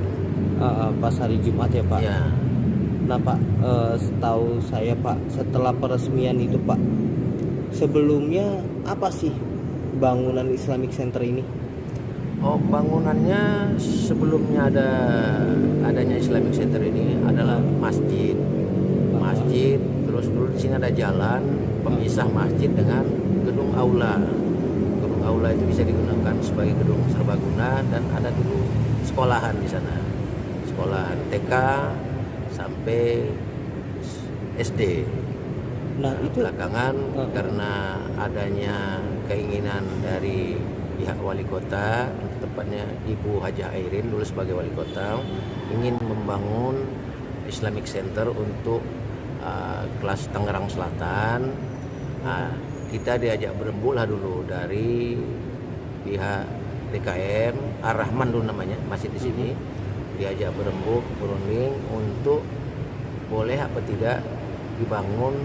Pas hari Jumat ya Pak. Ya. Nah Pak, setahu saya Pak, setelah peresmian itu Pak, sebelumnya apa sih bangunan Islamic Center ini? Oh, bangunannya sebelumnya adanya Islamic Center ini adalah masjid. Terus dulu di sini ada jalan pemisah masjid dengan gedung aula. Gedung aula itu bisa digunakan sebagai gedung serbaguna dan ada dulu sekolahan di sana. Sekolahan TK sampai SD. Nah, itu belakangan karena adanya keinginan dari pihak wali kota, tepatnya Ibu Haji Airin dulu sebagai wali kota, ingin membangun Islamic Center untuk kelas Tangerang Selatan. Kita diajak berembuk lah dulu dari pihak DKM Ar-Rahman dulu namanya, masih di sini, diajak berembuk berunding untuk boleh apa tidak dibangun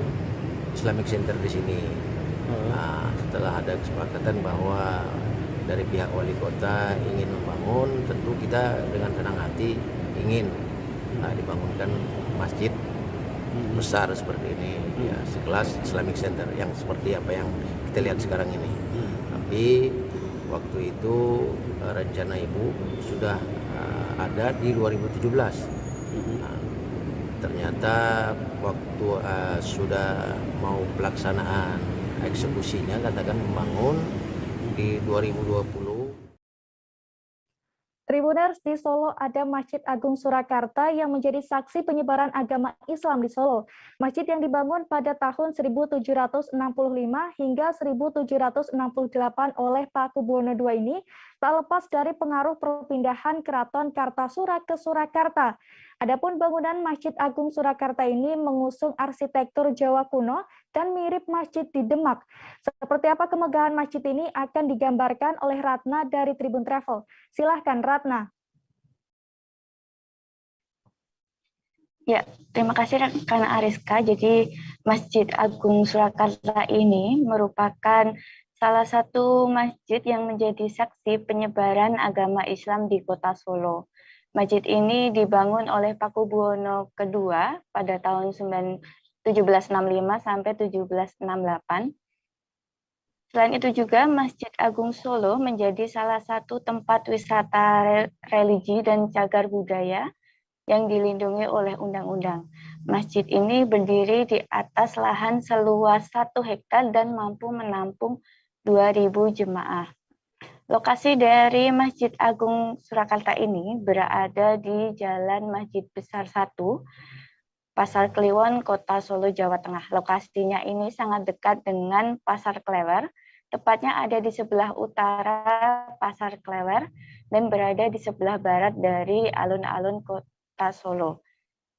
Islamic Center di sini. Setelah ada kesepakatan bahwa dari pihak wali kota ingin membangun, tentu kita dengan senang hati ingin dibangunkan masjid besar seperti ini, ya, sekelas Islamic Center yang seperti apa yang kita lihat sekarang ini. Tapi waktu itu rencana Ibu sudah ada di 2017. Ternyata waktu sudah mau pelaksanaan eksekusinya, katakan membangun di 2020. Tribuners, di Solo ada Masjid Agung Surakarta yang menjadi saksi penyebaran agama Islam di Solo. Masjid yang dibangun pada tahun 1765 hingga 1768 oleh Pakubuwono II ini tak lepas dari pengaruh perpindahan Keraton Kartasura ke Surakarta. Adapun bangunan Masjid Agung Surakarta ini mengusung arsitektur Jawa kuno dan mirip masjid di Demak. Seperti apa kemegahan masjid ini akan digambarkan oleh Ratna dari Tribun Travel. Silahkan Ratna. Ya, terima kasih rekan Ariska. Jadi Masjid Agung Surakarta ini merupakan salah satu masjid yang menjadi saksi penyebaran agama Islam di Kota Solo. Masjid ini dibangun oleh Pakubuwono II pada tahun 1765 sampai 1768. Selain itu juga Masjid Agung Solo menjadi salah satu tempat wisata religi dan cagar budaya yang dilindungi oleh undang-undang. Masjid ini berdiri di atas lahan seluas 1 hektar dan mampu menampung 2.000 jemaah. Lokasi dari Masjid Agung Surakarta ini berada di Jalan Masjid Besar 1, Pasar Kliwon, Kota Solo, Jawa Tengah. Lokasinya ini sangat dekat dengan Pasar Klewer, tepatnya ada di sebelah utara Pasar Klewer dan berada di sebelah barat dari alun-alun Kota Solo.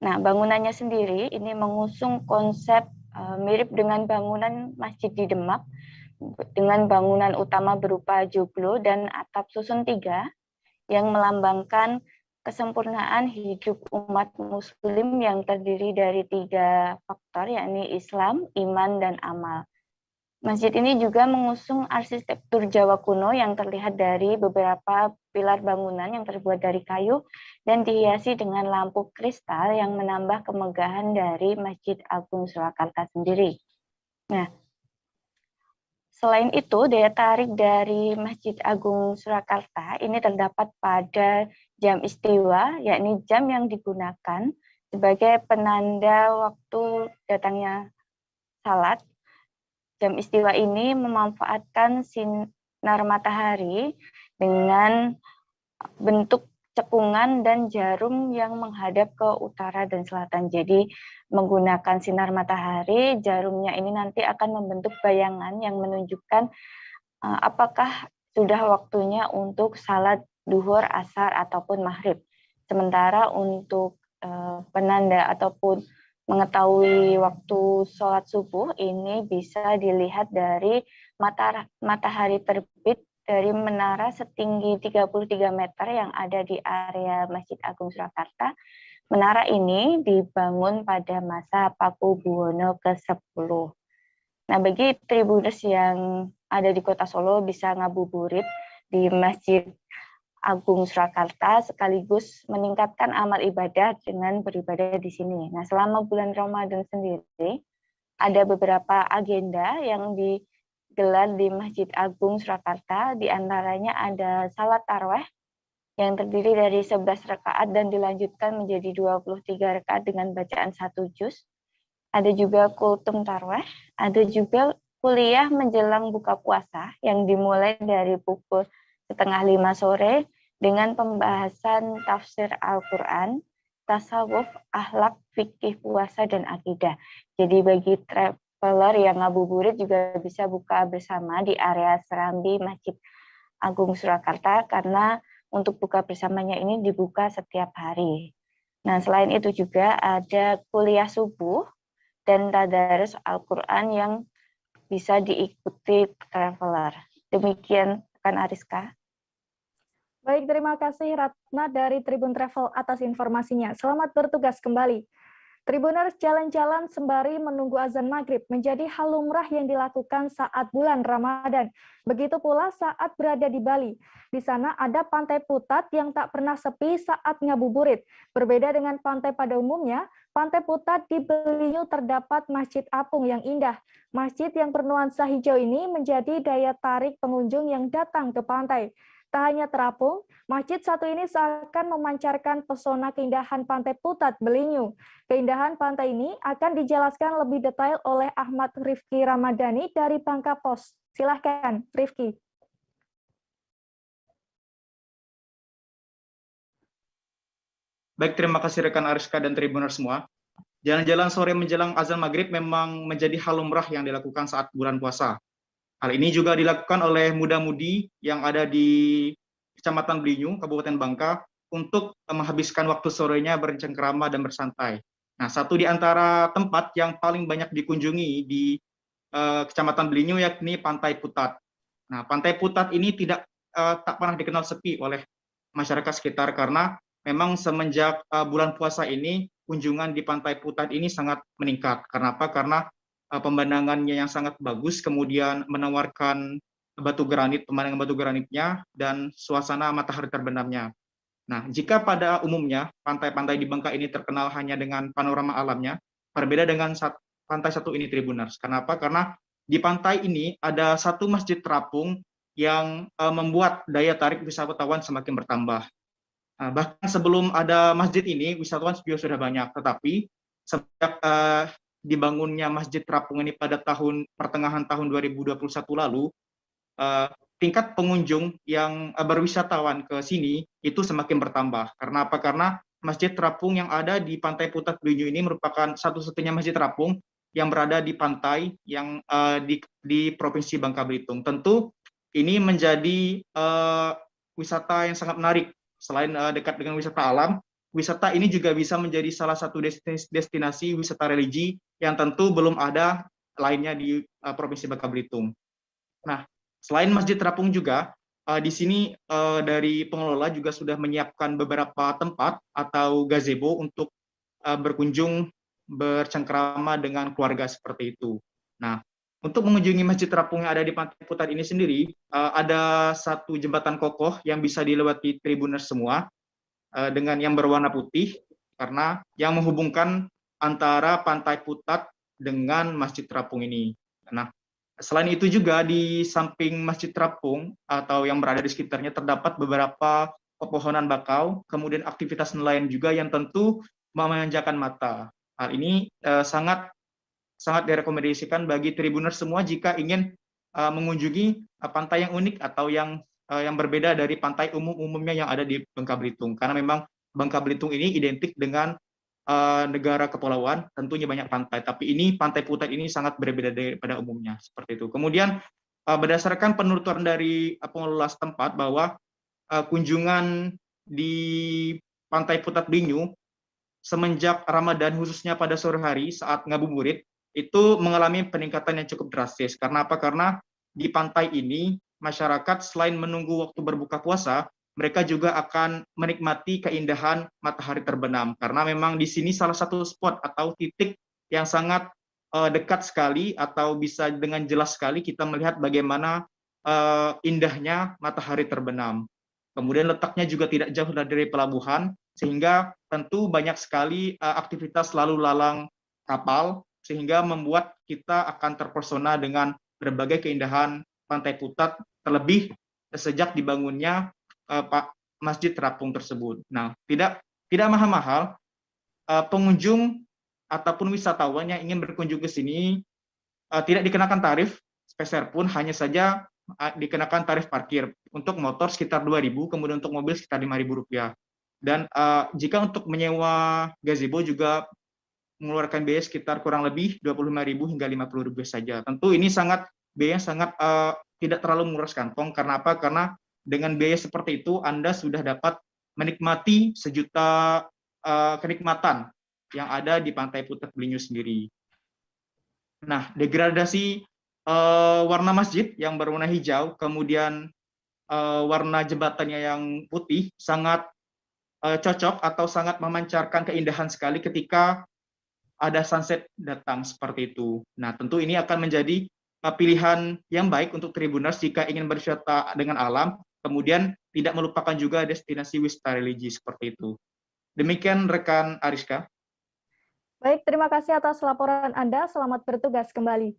Nah, bangunannya sendiri ini mengusung konsep mirip dengan bangunan masjid di Demak, dengan bangunan utama berupa joglo dan atap susun 3 yang melambangkan kesempurnaan hidup umat muslim yang terdiri dari 3 faktor, yakni Islam, iman, dan amal. Masjid ini juga mengusung arsitektur Jawa kuno yang terlihat dari beberapa pilar bangunan yang terbuat dari kayu dan dihiasi dengan lampu kristal yang menambah kemegahan dari Masjid Agung Surakarta sendiri. Nah, selain itu, daya tarik dari Masjid Agung Surakarta ini terdapat pada jam istiwa, yakni jam yang digunakan sebagai penanda waktu datangnya salat. Jam istiwa ini memanfaatkan sinar matahari dengan bentuk cekungan dan jarum yang menghadap ke utara dan selatan. Jadi menggunakan sinar matahari, jarumnya ini nanti akan membentuk bayangan yang menunjukkan apakah sudah waktunya untuk salat duhur, asar, ataupun maghrib. Sementara untuk penanda ataupun mengetahui waktu sholat subuh ini bisa dilihat dari matahari terbit dari menara setinggi 33 meter yang ada di area Masjid Agung Surakarta. Menara ini dibangun pada masa Pakubuwono ke-10. Nah, bagi tribuners yang ada di Kota Solo bisa ngabuburit di Masjid Agung Surakarta sekaligus meningkatkan amal ibadah dengan beribadah di sini. Nah, selama bulan Ramadan sendiri ada beberapa agenda yang digelar di Masjid Agung Surakarta, di antaranya ada salat tarawih yang terdiri dari 11 rakaat dan dilanjutkan menjadi 23 rakaat dengan bacaan 1 juz. Ada juga kultum tarawih, ada juga kuliah menjelang buka puasa yang dimulai dari pukul 4:30 sore dengan pembahasan tafsir Al-Quran, tasawuf, akhlak, fikih puasa, dan akidah. Jadi bagi traveler yang ngabuburit juga bisa buka bersama di area Serambi Masjid Agung Surakarta karena untuk buka bersamanya ini dibuka setiap hari. Nah, selain itu juga ada kuliah subuh dan tadarus Al-Quran yang bisa diikuti traveler. Demikian kan Ariska. Baik, terima kasih Ratna dari Tribun Travel atas informasinya. Selamat bertugas kembali. Tribuners, jalan-jalan sembari menunggu azan maghrib menjadi hal lumrah yang dilakukan saat bulan Ramadan. Begitu pula saat berada di Bali. Di sana ada Pantai Putat yang tak pernah sepi saat ngabuburit. Berbeda dengan pantai pada umumnya, Pantai Putat di Beliau terdapat Masjid Apung yang indah. Masjid yang bernuansa hijau ini menjadi daya tarik pengunjung yang datang ke pantai. Tak hanya terapung, masjid satu ini seakan memancarkan pesona keindahan Pantai Putat Belinyu. Keindahan pantai ini akan dijelaskan lebih detail oleh Ahmad Rifki Ramadhani dari Bangka Pos. Silahkan, Rifki. Baik, terima kasih rekan Ariska dan Tribuners semua. Jalan-jalan sore menjelang azan maghrib memang menjadi hal lumrah yang dilakukan saat bulan puasa. Hal ini juga dilakukan oleh muda-mudi yang ada di Kecamatan Belinyu, Kabupaten Bangka, untuk menghabiskan waktu sorenya bercengkrama dan bersantai. Nah, satu di antara tempat yang paling banyak dikunjungi di Kecamatan Belinyu yakni Pantai Putat. Nah, Pantai Putat ini tak pernah dikenal sepi oleh masyarakat sekitar karena memang semenjak bulan puasa ini kunjungan di Pantai Putat ini sangat meningkat. Karena apa? Karena pemandangannya yang sangat bagus, kemudian menawarkan batu granit, pemandangan batu granitnya, dan suasana matahari terbenamnya. Nah, jika pada umumnya pantai-pantai di Bangka ini terkenal hanya dengan panorama alamnya, berbeda dengan pantai satu ini, Tribuners. Kenapa? Karena di pantai ini ada satu masjid terapung yang membuat daya tarik wisatawan semakin bertambah. Nah, bahkan sebelum ada masjid ini, wisatawan juga sudah banyak. Tetapi sejak dibangunnya masjid terapung ini pada pertengahan tahun 2021 lalu, tingkat pengunjung yang berwisatawan ke sini itu semakin bertambah. Karena apa? Karena masjid terapung yang ada di Pantai Putat Belinyu ini merupakan satu-satunya masjid terapung yang berada di pantai yang di Provinsi Bangka Belitung. Tentu ini menjadi wisata yang sangat menarik. Selain dekat dengan wisata alam, wisata ini juga bisa menjadi salah satu destinasi wisata religi yang tentu belum ada lainnya di Provinsi Bangka Belitung. Nah, selain Masjid Terapung juga, di sini dari pengelola juga sudah menyiapkan beberapa tempat atau gazebo untuk berkunjung bercengkrama dengan keluarga seperti itu. Nah, untuk mengunjungi Masjid Terapung yang ada di Pantai Putat ini sendiri, ada satu jembatan kokoh yang bisa dilewati Tribuners semua dengan yang berwarna putih, karena yang menghubungkan antara Pantai Putat dengan Masjid Terapung ini. Nah, selain itu juga di samping Masjid Terapung atau yang berada di sekitarnya terdapat beberapa pepohonan bakau, kemudian aktivitas nelayan juga yang tentu memanjakan mata. Hal ini sangat direkomendasikan bagi Tribuners semua jika ingin mengunjungi pantai yang unik atau yang berbeda dari pantai umumnya yang ada di Bangka Belitung. Karena memang Bangka Belitung ini identik dengan negara kepulauan, tentunya banyak pantai. Tapi ini Pantai Putat ini sangat berbeda daripada umumnya, seperti itu. Kemudian berdasarkan penuturan dari pengelola setempat bahwa kunjungan di Pantai Putat Belinyu semenjak Ramadan khususnya pada sore hari saat ngabuburit itu mengalami peningkatan yang cukup drastis. Karena apa? Karena di pantai ini masyarakat selain menunggu waktu berbuka puasa, mereka juga akan menikmati keindahan matahari terbenam. Karena memang di sini salah satu spot atau titik yang sangat dekat sekali atau bisa dengan jelas sekali kita melihat bagaimana indahnya matahari terbenam. Kemudian letaknya juga tidak jauh dari pelabuhan, sehingga tentu banyak sekali aktivitas lalu lalang kapal, sehingga membuat kita akan terpesona dengan berbagai keindahan Pantai Putat, terlebih sejak dibangunnya Masjid Terapung tersebut. Nah, tidak mahal-mahal, pengunjung ataupun wisatawan yang ingin berkunjung ke sini tidak dikenakan tarif sepeser pun, hanya saja dikenakan tarif parkir. Untuk motor sekitar 2.000, kemudian untuk mobil sekitar Rp5.000. Dan jika untuk menyewa gazebo juga mengeluarkan biaya sekitar kurang lebih Rp25.000 hingga Rp50.000 saja. Tentu ini biaya sangat tidak terlalu menguras kantong. Karena apa? Karena dengan biaya seperti itu Anda sudah dapat menikmati sejuta kenikmatan yang ada di Pantai Putat Belinyu sendiri. Nah, degradasi warna masjid yang berwarna hijau, kemudian warna jembatannya yang putih sangat cocok atau sangat memancarkan keindahan sekali ketika ada sunset datang seperti itu. Nah, tentu ini akan menjadi pilihan yang baik untuk Tribuners jika ingin berwisata dengan alam, kemudian tidak melupakan juga destinasi wisata religi seperti itu. Demikian rekan Ariska. Baik, terima kasih atas laporan Anda. Selamat bertugas kembali.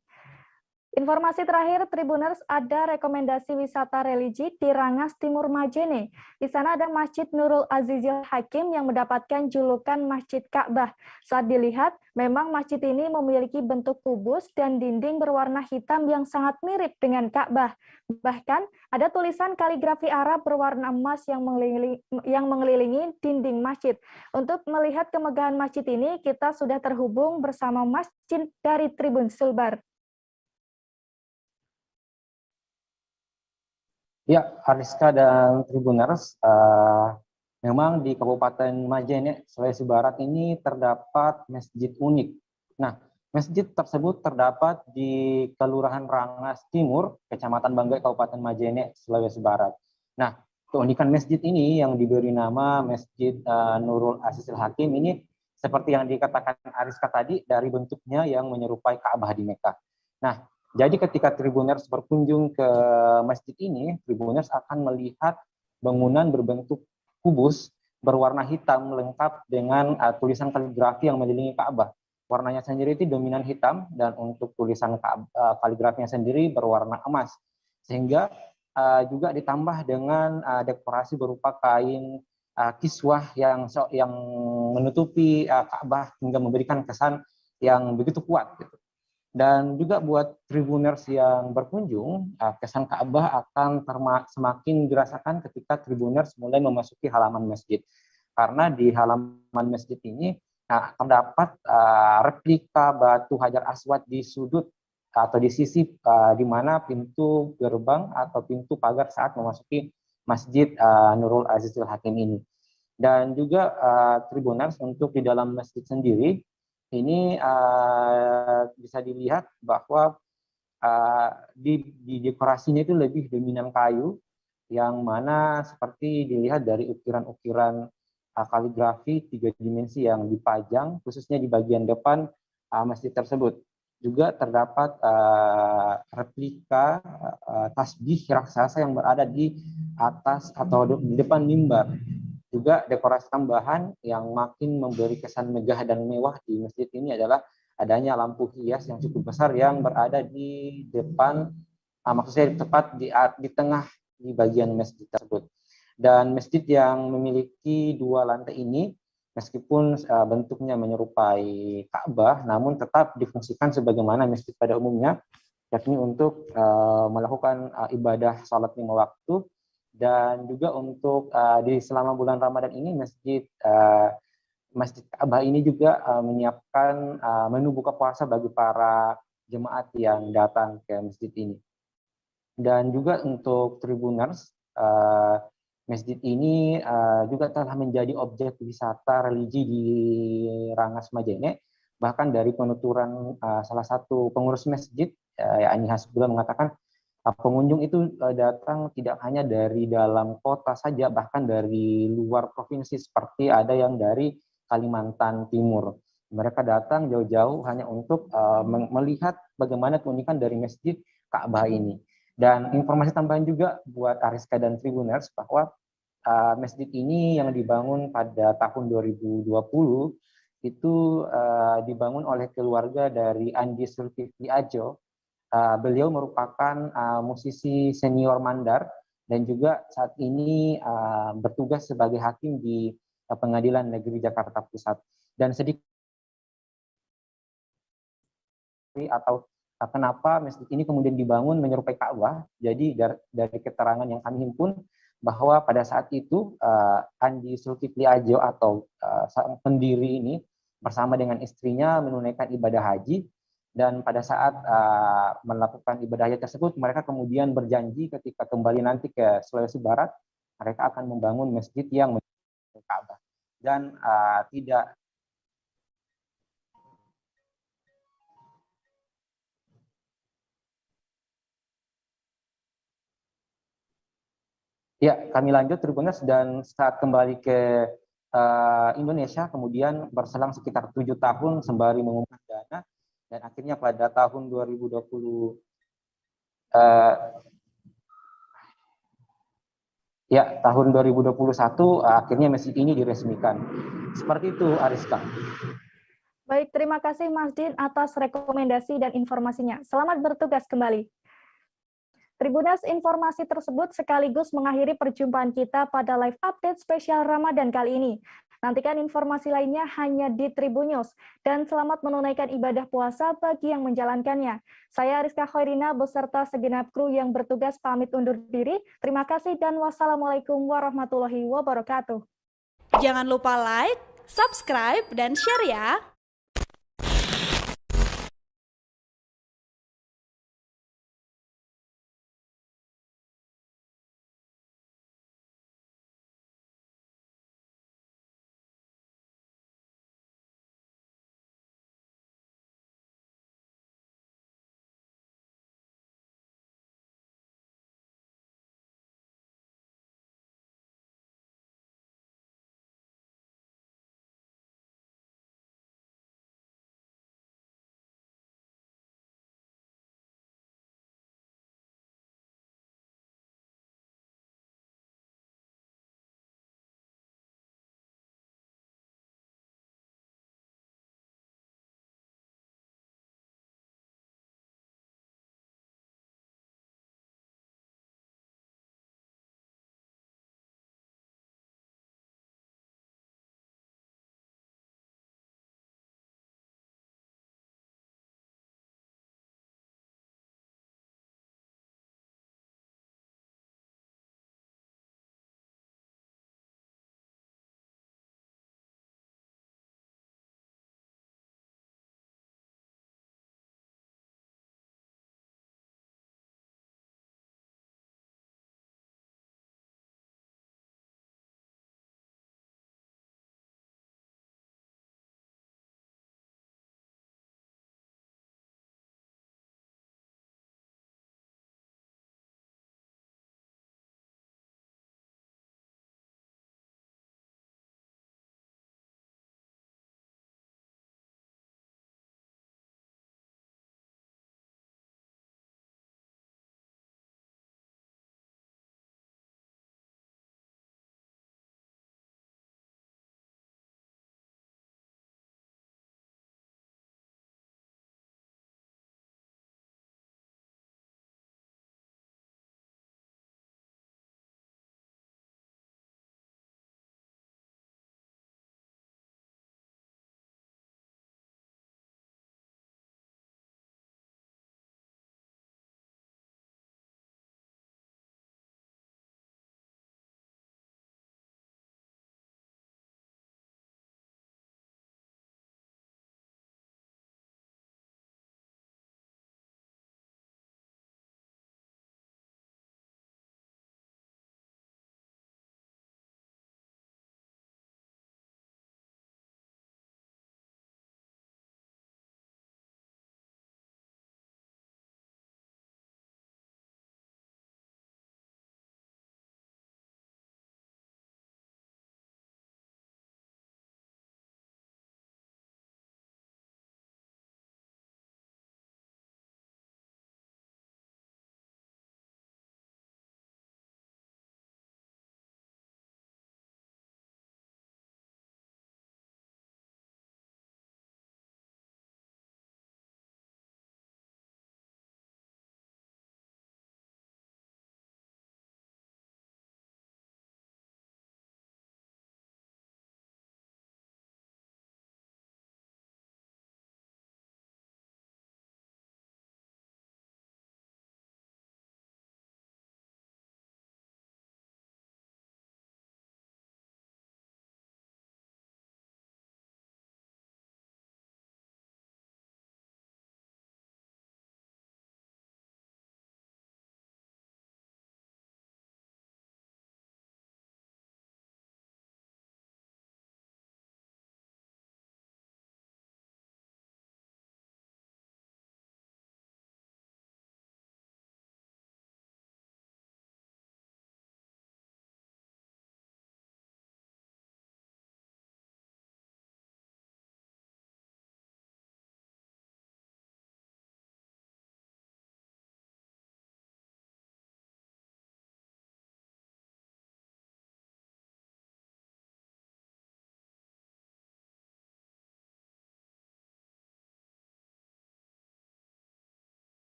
Informasi terakhir, Tribuners, ada rekomendasi wisata religi di Rangas Timur Majene. Di sana ada Masjid Nurul Azizil Hakim yang mendapatkan julukan Masjid Ka'bah. Saat dilihat, memang masjid ini memiliki bentuk kubus dan dinding berwarna hitam yang sangat mirip dengan Ka'bah. Bahkan, ada tulisan kaligrafi Arab berwarna emas yang mengelilingi dinding masjid. Untuk melihat kemegahan masjid ini, kita sudah terhubung bersama Mas Jin dari Tribun Sulbar. Ya, Ariska dan Tribuners, memang di Kabupaten Majene, Sulawesi Barat ini terdapat masjid unik. Nah, masjid tersebut terdapat di Kelurahan Rangas Timur, Kecamatan Banggai, Kabupaten Majene, Sulawesi Barat. Nah, keunikan masjid ini yang diberi nama Masjid Nurul Azizil Hakim ini seperti yang dikatakan Ariska tadi, dari bentuknya yang menyerupai Ka'bah di Mekah. Nah, jadi ketika Tribuners berkunjung ke masjid ini, Tribuners akan melihat bangunan berbentuk kubus berwarna hitam lengkap dengan tulisan kaligrafi yang mengelilingi Ka'bah. Warnanya sendiri itu dominan hitam dan untuk tulisan kaligrafinya sendiri berwarna emas. Sehingga juga ditambah dengan dekorasi berupa kain kiswah yang menutupi Ka'bah hingga memberikan kesan yang begitu kuat gitu. Dan juga buat Tribuners yang berkunjung, kesan Ka'bah akan semakin dirasakan ketika Tribuners mulai memasuki halaman masjid. Karena di halaman masjid ini terdapat replika batu Hajar Aswad di sudut atau di sisi di mana pintu gerbang atau pintu pagar saat memasuki Masjid Nurul Azizil Hakim ini. Dan juga Tribuners untuk di dalam masjid sendiri, ini bisa dilihat bahwa di dekorasinya itu lebih dominan kayu, yang mana seperti dilihat dari ukiran-ukiran kaligrafi 3 dimensi yang dipajang, khususnya di bagian depan masjid tersebut. Juga terdapat replika tasbih raksasa yang berada di atas atau di depan mimbar. Juga dekorasi tambahan yang makin memberi kesan megah dan mewah di masjid ini adalah adanya lampu hias yang cukup besar yang berada di depan, maksudnya tepat di tengah di bagian masjid tersebut. Dan masjid yang memiliki 2 lantai ini, meskipun bentuknya menyerupai Ka'bah, namun tetap difungsikan sebagaimana masjid pada umumnya, yakni untuk melakukan ibadah salat 5 waktu. Dan juga untuk di selama bulan Ramadan ini Masjid Ka'bah ini juga menyiapkan menu buka puasa bagi para jemaat yang datang ke masjid ini. Dan juga untuk Tribuners, masjid ini juga telah menjadi objek wisata religi di Rangas Majene. Bahkan dari penuturan salah satu pengurus masjid, yakni Hasbullah, mengatakan pengunjung itu datang tidak hanya dari dalam kota saja, bahkan dari luar provinsi, seperti ada yang dari Kalimantan Timur. Mereka datang jauh-jauh hanya untuk melihat bagaimana keunikan dari Masjid Ka'bah ini. Dan informasi tambahan juga buat Ariska dan Tribuners bahwa masjid ini yang dibangun pada tahun 2020 itu dibangun oleh keluarga dari Andi Zulkifli Ajo. Beliau merupakan musisi senior Mandar dan juga saat ini bertugas sebagai hakim di Pengadilan Negeri Jakarta Pusat. Dan sedikit atau kenapa masjid ini kemudian dibangun menyerupai Ka'bah. Jadi dari keterangan yang kami himpun bahwa pada saat itu Andi Zulkifli Ajo atau sang pendiri ini bersama dengan istrinya menunaikan ibadah haji. Dan pada saat melakukan ibadah haji tersebut, mereka kemudian berjanji ketika kembali nanti ke Sulawesi Barat, mereka akan membangun masjid yang menyerupai Ka'bah. Dan tidak ya, kami lanjut Tribuners, dan saat kembali ke Indonesia, kemudian berselang sekitar 7 tahun sembari mengumpulkan dana. Dan akhirnya pada tahun 2020 tahun 2021 akhirnya masjid ini diresmikan. Seperti itu, Ariska. Baik, terima kasih Mas Din atas rekomendasi dan informasinya. Selamat bertugas kembali. Tribuners, informasi tersebut sekaligus mengakhiri perjumpaan kita pada live update spesial Ramadan kali ini. Nantikan informasi lainnya hanya di Tribun News. Dan selamat menunaikan ibadah puasa bagi yang menjalankannya. Saya Rizka Khairina beserta segenap kru yang bertugas pamit undur diri. Terima kasih dan wassalamualaikum warahmatullahi wabarakatuh. Jangan lupa like, subscribe, dan share ya.